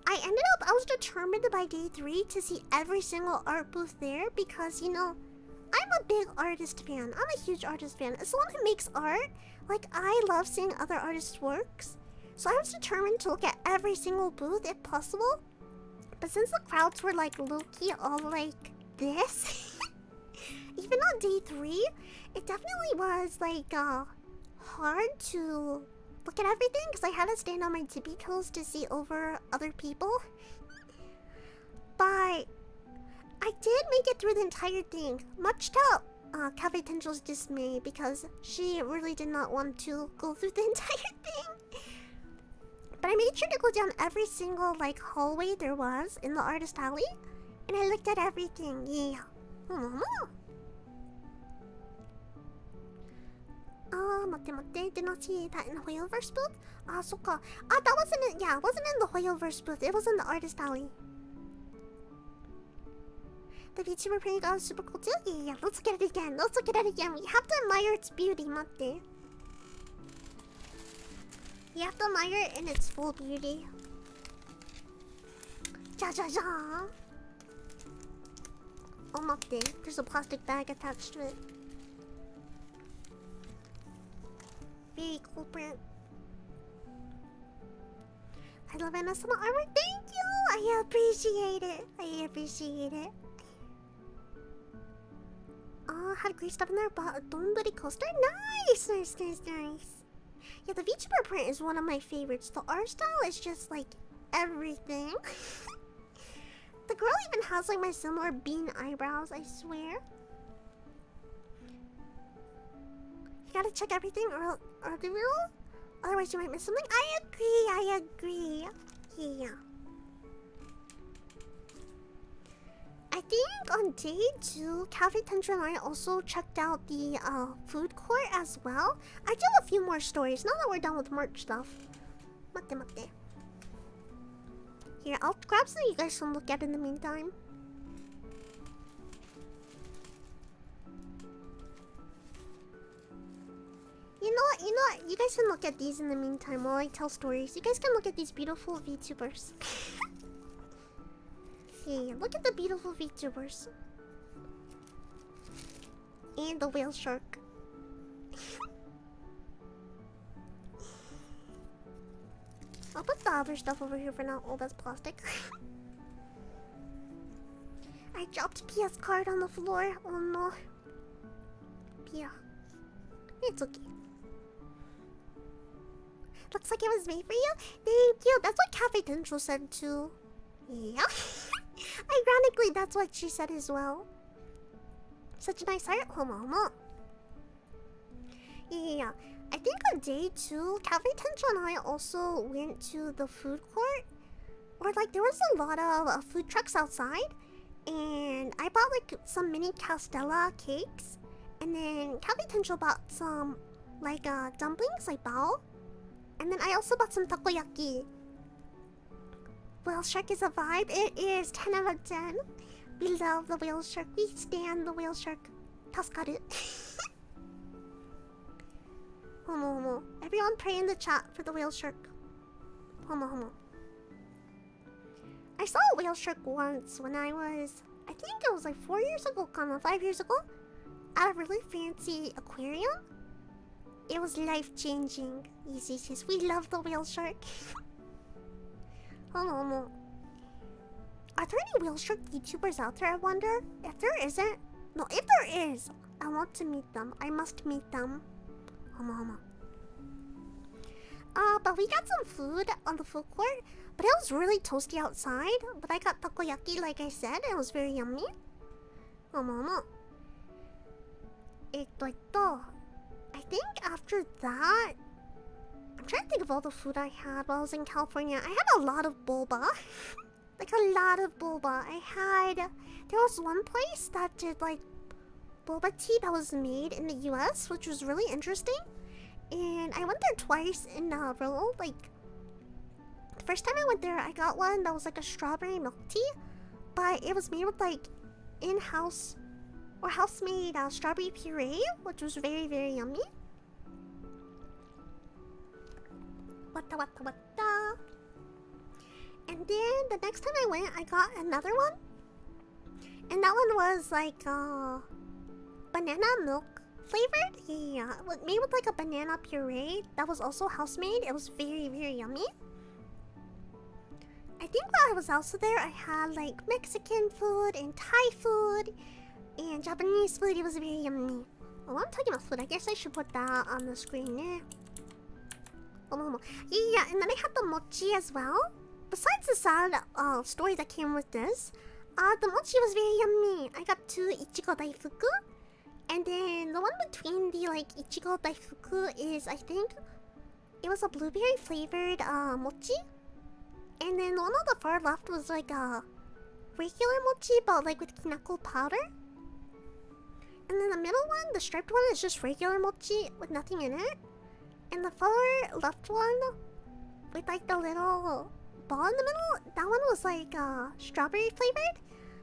I was determined by day 3 to see every single art booth there because, you know, I'm a big artist fan. I'm a huge artist fan. As someone who makes art, like, I love seeing other artists' works. So I was determined to look at every single booth if possible. But since the crowds were, like, low-key all like this, even on day 3, it definitely was, like, hard to look at everything because I had to stand on my tippy toes to see over other people. But I did make it through the entire thing, much to Cafe Tenjo's dismay because she really did not want to go through the entire thing. But I made sure to go down every single like hallway there was in the artist alley, and I looked at everything. Yeah. Did not see that in the Hoyoverse booth? That wasn't it. Yeah, it wasn't in the Hoyoverse booth. It was in the artist alley. The VTuber print got super cool too. Yeah. Let's look at it again. We have to admire its beauty, matte. You have to admire it in its full beauty. Ja. Oh, matte. There's a plastic bag attached to it. Very cool print. I love ASMR artwork. Thank you. I appreciate it. Had great stuff in there. Bought a Donburi coaster. Nice. Yeah, the VTuber print is one of my favorites. The art style is just like everything. The girl even has like my similar bean eyebrows, I swear. You gotta check everything or the rule, otherwise you might miss something. I agree. Yeah. I think on day 2, Cafe Tenjo and I also checked out the food court as well. I do have a few more stories now that we're done with merch stuff. Matte. Here, I'll grab some you guys can look at in the meantime. You know what? You guys can look at these in the meantime while I tell stories. You guys can look at these beautiful VTubers. Yeah, look at the beautiful VTubers. And the whale shark. I'll put the other stuff over here for now. Oh, that's plastic. I dropped Pia's card on the floor. Oh no. Pia. It's okay. Looks like it was made for you. Thank you. That's what Cafe Dentro said too. Yeah. Ironically, that's what she said as well. Such a nice heart. Homo. Yeah. I think on day 2, Cafe Dentro and I also went to the food court. Or like there was a lot of food trucks outside. And I bought like some mini Castella cakes. And then Cafe Dentro bought some like dumplings, like bao. And then I also bought some takoyaki. Whale shark is a vibe. It is 10 out of 10. We love the whale shark. We stand the whale shark. Tasukaru. Homo. Everyone pray in the chat for the whale shark. Homo. I saw a whale shark once when I was, I think it was like 4 years ago, 5 years ago, at a really fancy aquarium. It was life-changing. Yes. We love the whale shark. Homo. Are there any whale shark YouTubers out there, I wonder? If there isn't... No, if there is, I want to meet them. I must meet them. Homo. But we got some food on the food court. But it was really toasty outside. But I got takoyaki, like I said. It was very yummy. Homo. I think after that, I'm trying to think of all the food I had while I was in California. I had a lot of boba. Like a lot of boba. There was one place that did like boba tea that was made in the US, which was really interesting. And I went there twice in a row. Like, the first time I went there, I got one that was like a strawberry milk tea. But it was made with like in-house or house-made strawberry puree, which was very, very yummy. Wata. And then the next time I went, I got another one. And that one was like banana milk flavored. Yeah, made with like a banana puree that was also house-made. It was very, very yummy. I think while I was also there, I had like Mexican food and Thai food and Japanese food. It was very yummy. Oh, I'm talking about food. I guess I should put that on the screen. Yeah, and then I had the mochi as well. Besides the sad story that came with this, the mochi was very yummy. I got 2 ichigo daifuku. And then the one between the like ichigo daifuku is, I think, it was a blueberry flavored mochi. And then the one on the far left was like a regular mochi, but like with kinako powder. And then the middle one, the striped one, is just regular mochi with nothing in it. And the far left one, with like the little ball in the middle, that one was like strawberry flavored.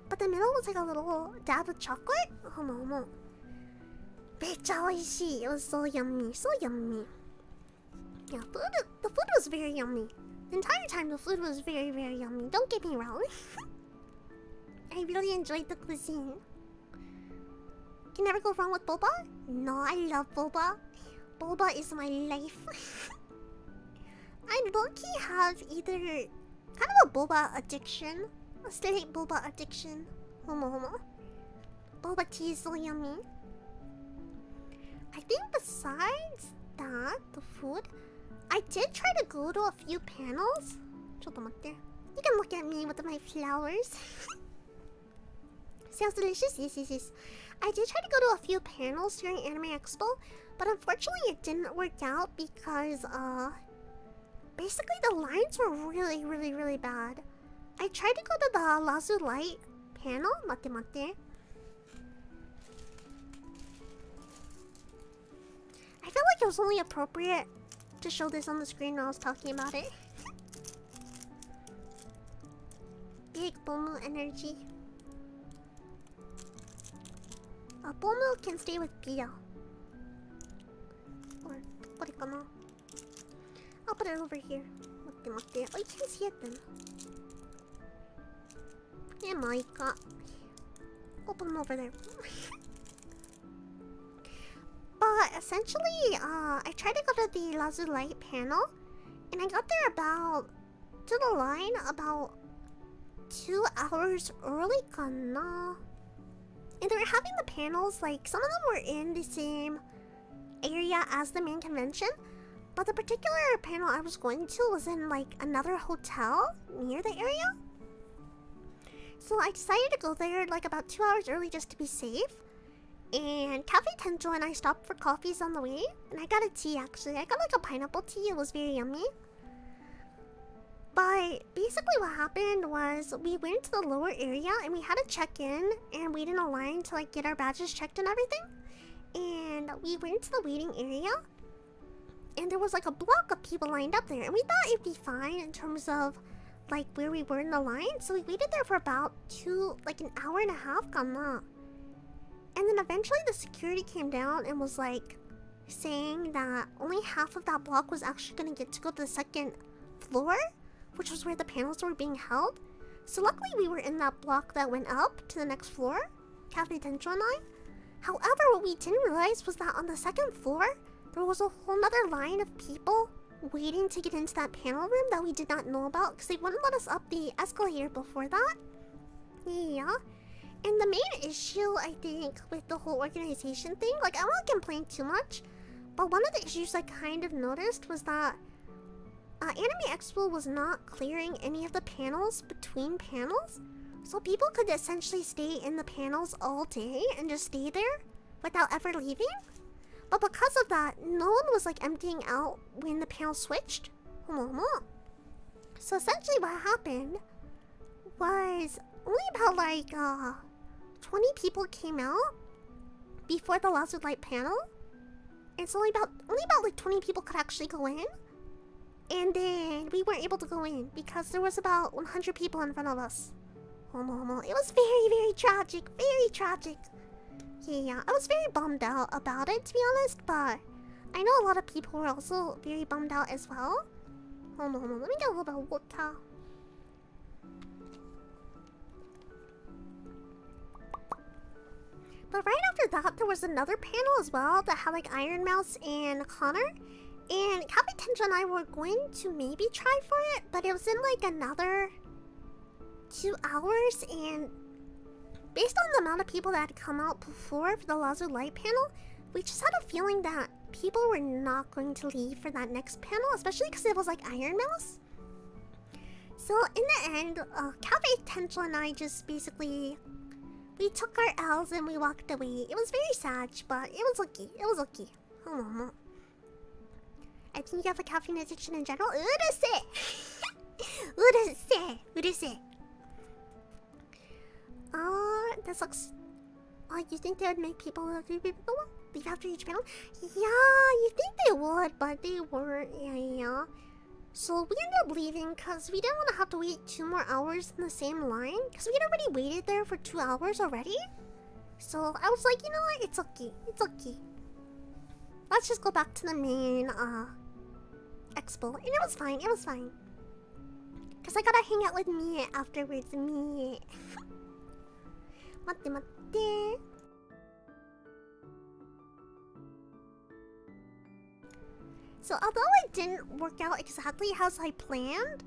But the middle was like a little dab of chocolate. Homo. Mecha oishii. It was so yummy. So yummy. Yeah, the food was very yummy. The entire time the food was very, very yummy. Don't get me wrong. I really enjoyed the cuisine. Can never go wrong with boba? No, I love boba. Boba is my life. I low-key have either kind of a boba addiction, a slight boba addiction. Homo. Boba tea is so yummy. I think besides that, the food, I did try to go to a few panels. You can look at me with my flowers. Sounds delicious? Yes. I did try to go to a few panels during Anime Expo, but unfortunately it didn't work out because basically the lines were really, really, really bad. I tried to go to the Lazu Light panel. Mate. I feel like it was only appropriate to show this on the screen when I was talking about it. Big Bomu energy. Bomu can stay with Pia. Or what? I'll put it over here. Oh, you can't see it then. Yeah, Micah. I'll put them over there. But essentially, I tried to go to the Lazu Light panel, and I got there to the line about 2 hours early, kana. And they were having the panels, like, some of them were in the same area as the main convention, but the particular panel I was going to was in, like, another hotel near the area. So I decided to go there, like, about 2 hours early just to be safe. And Cafe Tenjo and I stopped for coffees on the way, and I got a tea, actually. I got, like, a pineapple tea. It was very yummy. But basically what happened was we went to the lower area and we had to check in and wait in a line to, like, get our badges checked and everything. And we went to the waiting area and there was, like, a block of people lined up there, and we thought it'd be fine in terms of, like, where we were in the line. So we waited there for about an hour and a half, kana. And then eventually the security came down and was, like, saying that only half of that block was actually gonna get to go to the second floor, which was where the panels were being held. So luckily we were in that block that went up to the next floor, Cafe Tencho and I. However, what we didn't realize was that on the second floor, there was a whole nother line of people waiting to get into that panel room that we did not know about because they wouldn't let us up the escalator before that. Yeah. And the main issue, I think, with the whole organization thing, like, I won't complain too much, but one of the issues I kind of noticed was that Anime Expo was not clearing any of the panels between panels. So people could essentially stay in the panels all day and just stay there without ever leaving. But because of that, no one was, like, emptying out when the panel switched. So essentially what happened was only about, like, 20 people came out before the Lazo Light panel. And so only about like 20 people could actually go in. And then we weren't able to go in because there was about 100 people in front of us. It was very, very tragic. Very tragic. Yeah, I was very bummed out about it, to be honest, but I know a lot of people were also very bummed out as well. Let me get a little bit of water. But right after that, there was another panel as well that had, like, Iron Mouse and Connor. And Cafe Tenjo and I were going to maybe try for it, but it was in, like, another 2 hours. And based on the amount of people that had come out before for the Lazo Light panel, we just had a feeling that people were not going to leave for that next panel, especially because it was, like, Iron Mouse. So in the end, Cafe Tenjo and I just basically... we took our L's and we walked away. It was very sad, but it was okay. It was okay. I think you have a caffeine addiction in general. Uruse! That sucks. You think they would make people leave after each panel? Yeah, you think they would, but they weren't. Yeah. So we ended up leaving because we didn't want to have to wait 2 more hours in the same line. Because we had already waited there for 2 hours already. So I was like, you know what? It's okay. It's okay. Let's just go back to the main expo. And it was fine. It was fine. Because I gotta hang out with Mie afterwards. Mie. Mate. So although it didn't work out exactly as I planned,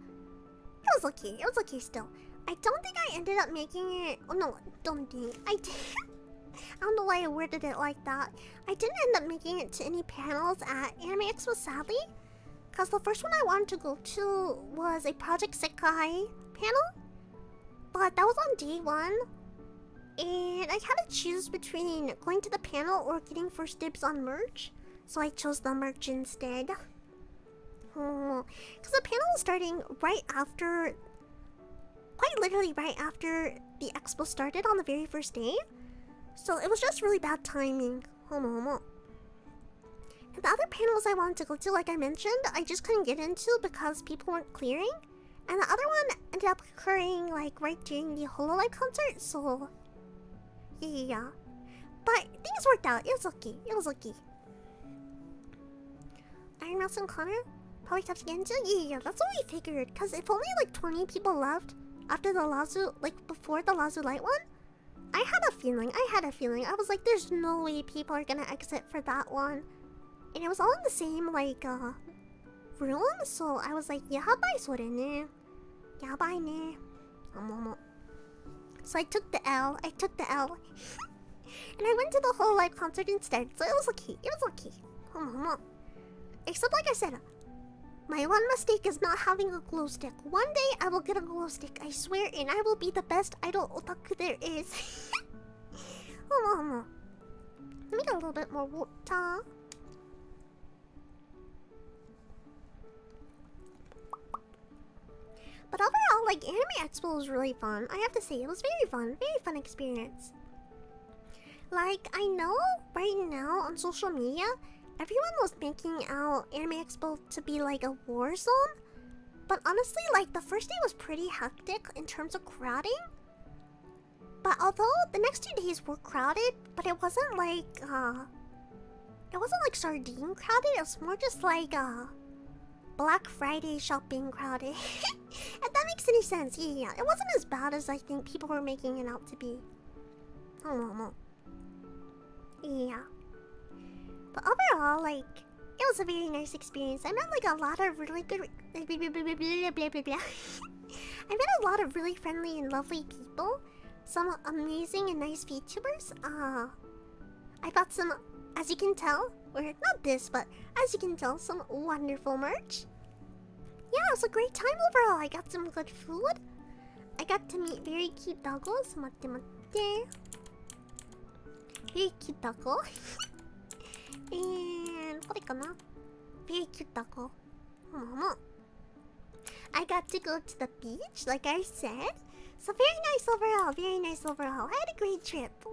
it was okay. It was okay still. I don't think I ended up making it... oh no, don't think. I did. I don't know why I worded it like that. I didn't end up making it to any panels at Anime Expo, sadly. Because the first one I wanted to go to was a Project Sekai panel. But that was on day 1. And I had to choose between going to the panel or getting first dibs on merch. So I chose the merch instead. Because the panel was starting right after... quite literally right after the expo started on the very first day. So it was just really bad timing. And the other panels I wanted to go to, like I mentioned, I just couldn't get into because people weren't clearing. And the other one ended up occurring, like, right during the HoloLive concert, so... yeah. But things worked out. It was okay. It was okay. Iron Mouse and Connor? Probably tough to get into? Yeah, that's what we figured. Because if only like 20 people left after the Lazu, like before the Lazu Light one, I had a feeling. I was like, there's no way people are gonna exit for that one. And it was all in the same, like, room. So I was like, yabai sore ne. Yabai ne. So I took the L. And I went to the whole live concert instead. So it was okay. Except like I said, my one mistake is not having a glow stick. One day I will get a glow stick, I swear, and I will be the best idol otaku there is. Let me get a little bit more water. But overall, like, Anime Expo was really fun. I have to say, it was very fun experience. Like, I know right now on social media, everyone was making out Anime Expo to be like a war zone. But honestly, like, the first day was pretty hectic in terms of crowding. But although the next 2 days were crowded, but it wasn't like sardine crowded. It was more just like Black Friday shopping crowded. If that makes any sense. Yeah. It wasn't as bad as I think people were making it out to be. Yeah. But overall, like, it was a very nice experience. I met like a lot of really good I met a lot of really friendly and lovely people. Some amazing and nice VTubers. I bought some, as you can tell, or not this, but as you can tell, some wonderful merch. Yeah, it was a great time overall. I got some good food. I got to meet very cute doggos. Very cute doggo. And very cute doggo. I got to go to the beach, like I said. So very nice overall. I had a great trip.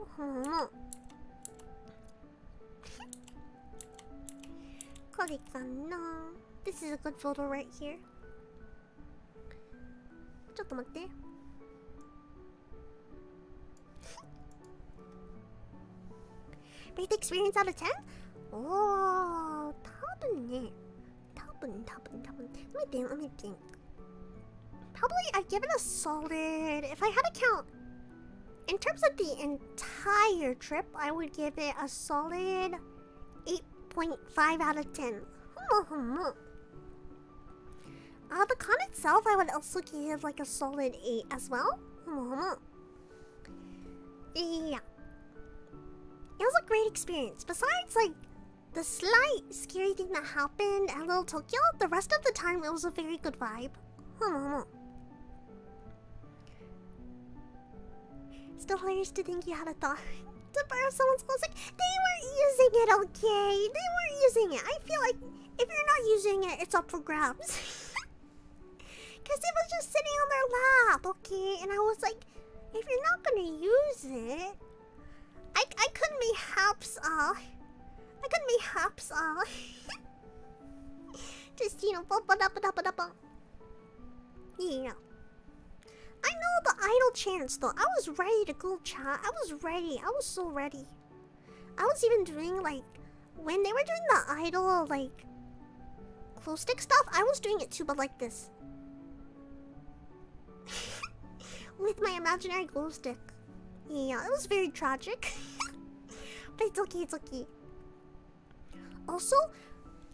This is a good photo right here. Rate the experience out of 10? Oh, let me think. Probably I'd give it a solid, if I had to count, in terms of the entire trip, I would give it a solid 8.5 out of 10. The con itself, I would also give like a solid 8 as well. Yeah. It was a great experience. Besides, like, the slight scary thing that happened at Little Tokyo, the rest of the time it was a very good vibe. Still hilarious to think you had a thought to borrow someone's clothes. Like, they weren't using it, okay? They weren't using it. I feel like if you're not using it, it's up for grabs. Because it was just sitting on their lap, okay? And I was like, if you're not gonna use it, I couldn't perhaps, just, you know, yeah. I know the idol chants though. I was ready to go chat. I was so ready. I was even doing like, when they were doing the idol, like, glow stick stuff, I was doing it too, but like this. With my imaginary glow stick. Yeah, it was very tragic. But it's okay. Also,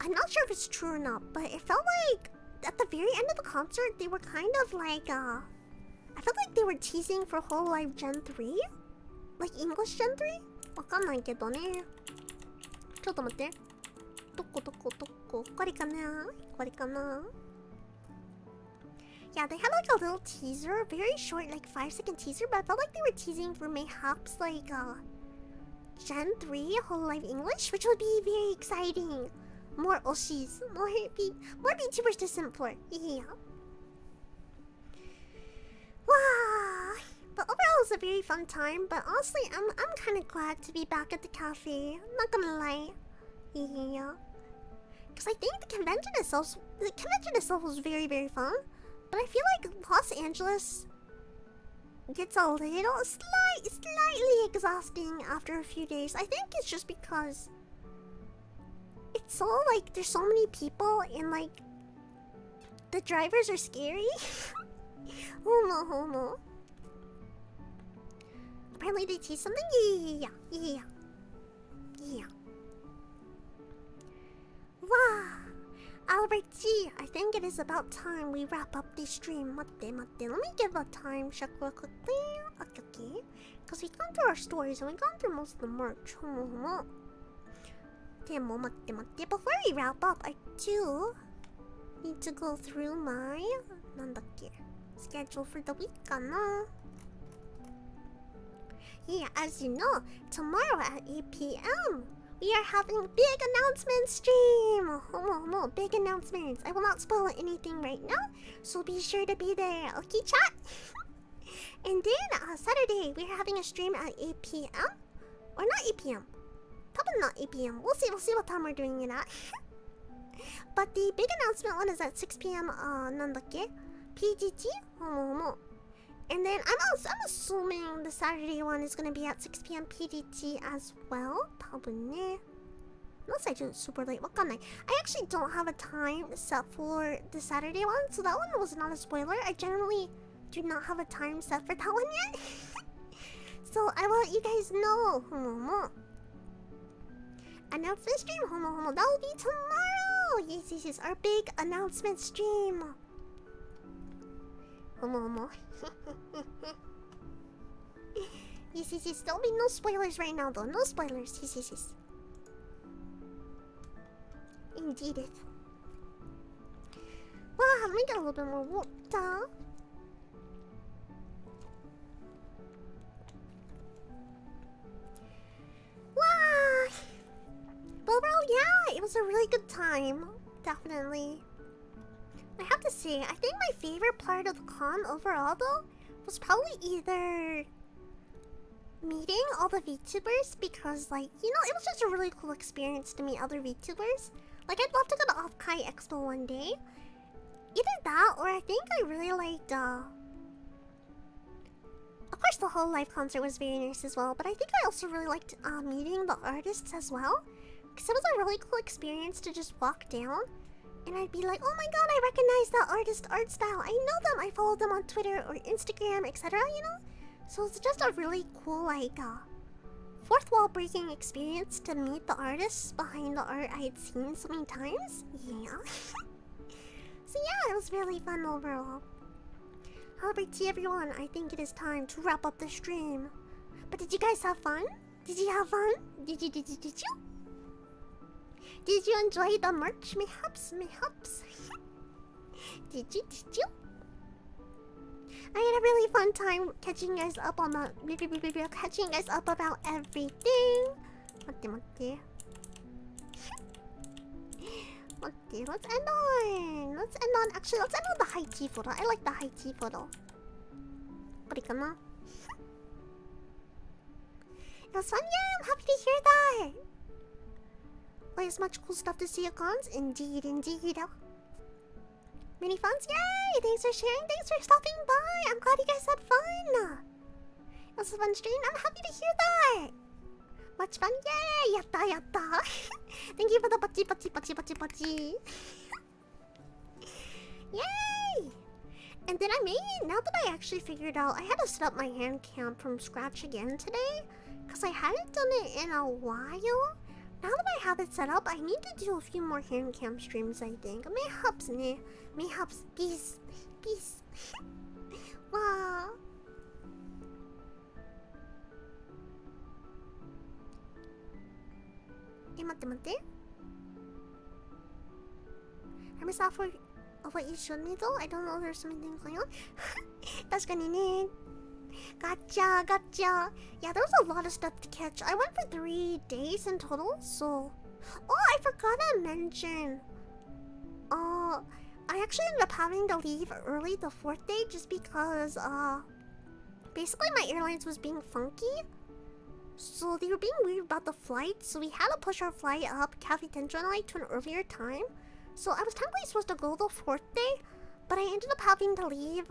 I'm not sure if it's true or not, but it felt like at the very end of the concert, they were kind of like, I felt like they were teasing for Whole Life Gen 3? Like English Gen 3? わかんないけどね。ちょっと待って。どここれかな Yeah, they had like a little teaser, very short, like 5-second teaser, but I felt like they were teasing for mayhaps like Gen 3 Whole Life English, which would be very exciting. More Oshis, more VTubers to simp for. Yeah. Wow. But overall, it was a very fun time. But honestly, I'm kind of glad to be back at the cafe. I'm not gonna lie. Yeah. Because I think the convention itself was very, very fun. But I feel like Los Angeles gets a little slightly exhausting after a few days. I think it's just because it's so like there's so many people and like The drivers are scary. Homo, homo. Apparently they teach something. Yeah. Wow. Albert G, I think it is about time we wrap up this stream. Matte. Let me give a time check real quickly. Okay. Because we've gone through our stories and we've gone through most of the merch. Matte. Before we wrap up, I do need to go through my schedule for the week. Yeah, as you know, tomorrow at 8 p.m. we are having a big announcement stream. Big announcements. I will not spoil anything right now, so be sure to be there. Okay, chat? And then Saturday, we're having a stream at 8 p.m. Or not 8 p.m. Probably not 8 p.m. We'll see what time we're doing it at. But the big announcement one is at 6 p.m. PGT. And then I'm assuming the Saturday one is gonna be at 6 p.m. PDT as well. Probably. Unless I do it super late. I actually don't have a time set for the Saturday one, so that one was not a spoiler. I generally do not have a time set for that one yet. So I will let you guys know. Announcement stream. That will be tomorrow. Yes. Our big announcement stream. Yes. There'll be no spoilers right now though. No spoilers. Yes. Indeed it. Wow, let me get a little bit more water. Wow. But overall, yeah, it was a really good time. Definitely. I have to say, I think my favorite part of the con overall though was probably either meeting all the VTubers, because like, it was just a really cool experience to meet other VTubers. Like, I'd love to go to Off-Kai Expo one day. Either that, or I think I really liked of course the whole live concert was very nice as well, but I think I also really liked meeting the artists as well, because it was a really cool experience to just walk down and I'd be like, oh my god, I recognize that artist art style. I know them. I follow them on Twitter or Instagram, etc. So it's just a really cool, like, fourth wall breaking experience to meet the artists behind the art I had seen so many times. Yeah. So yeah, it was really fun overall. However, to everyone, I think it is time to wrap up the stream. But did you guys have fun? Did you have fun? Did you? Did you enjoy the merch? Mayhaps? Did you? I had a really fun time catching you guys up on the... catching you guys up about everything. Matte. Let's end on... Actually, let's end on the high tea photo. I like the high tea photo. It was fun, yeah, I'm happy to hear that. There's much cool stuff to see at cons. Indeed. Many fans, yay! Thanks for sharing, thanks for stopping by. I'm glad you guys had fun. It was a fun stream, I'm happy to hear that. Much fun, yay! Yatta. Thank you for the pachi. Yay! And then now that I actually figured out, I had to set up my hand cam from scratch again today, because I hadn't done it in a while. Now that I have it set up, I need to do a few more hand cam streams, I think. Mayhaps. Peace. Wow. Matte. I missed out of what you showed me though. I don't know, there's something going on. That's gonna need. Gotcha. Yeah, there was a lot of stuff to catch. I went for 3 days in total, so... Oh, I forgot to mention. I actually ended up having to leave early the 4th day just because, basically my airlines was being funky. So they were being weird about the flight, so we had to push our flight up, Cathay Tension Line, to an earlier time. So I was technically supposed to go the 4th day, but I ended up having to leave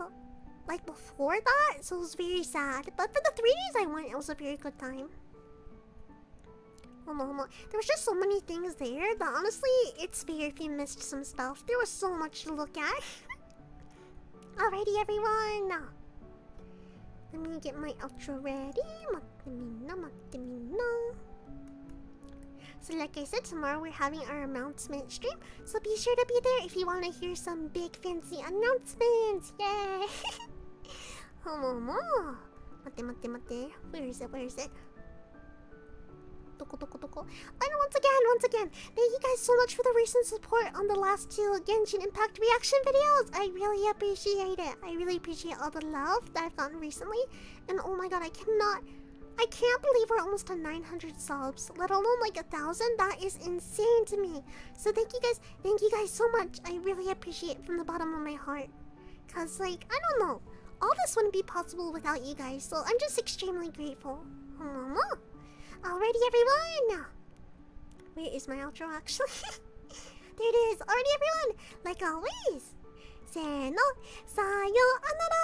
like before that, so it was very sad. But for the 3 days I went, it was a very good time. There was just so many things there that honestly, it's fair if you missed some stuff. There was so much to look at. Alrighty, everyone. Let me get my outro ready. So like I said, tomorrow we're having our announcement stream. So be sure to be there if you want to hear some big fancy announcements. Yay! Mate. Where is it? And once again, thank you guys so much for the recent support on the last 2 Genshin Impact reaction videos. I really appreciate it. I really appreciate all the love that I've gotten recently. And oh my god, I can't believe we're almost to 900 subs, let alone like 1,000. That is insane to me. So thank you guys so much. I really appreciate it from the bottom of my heart. Cause like, I don't know, all this wouldn't be possible without you guys. So I'm just extremely grateful. Alrighty, everyone. Where is my outro actually? There it is. Alrighty, everyone. Like always. せーの、さようなら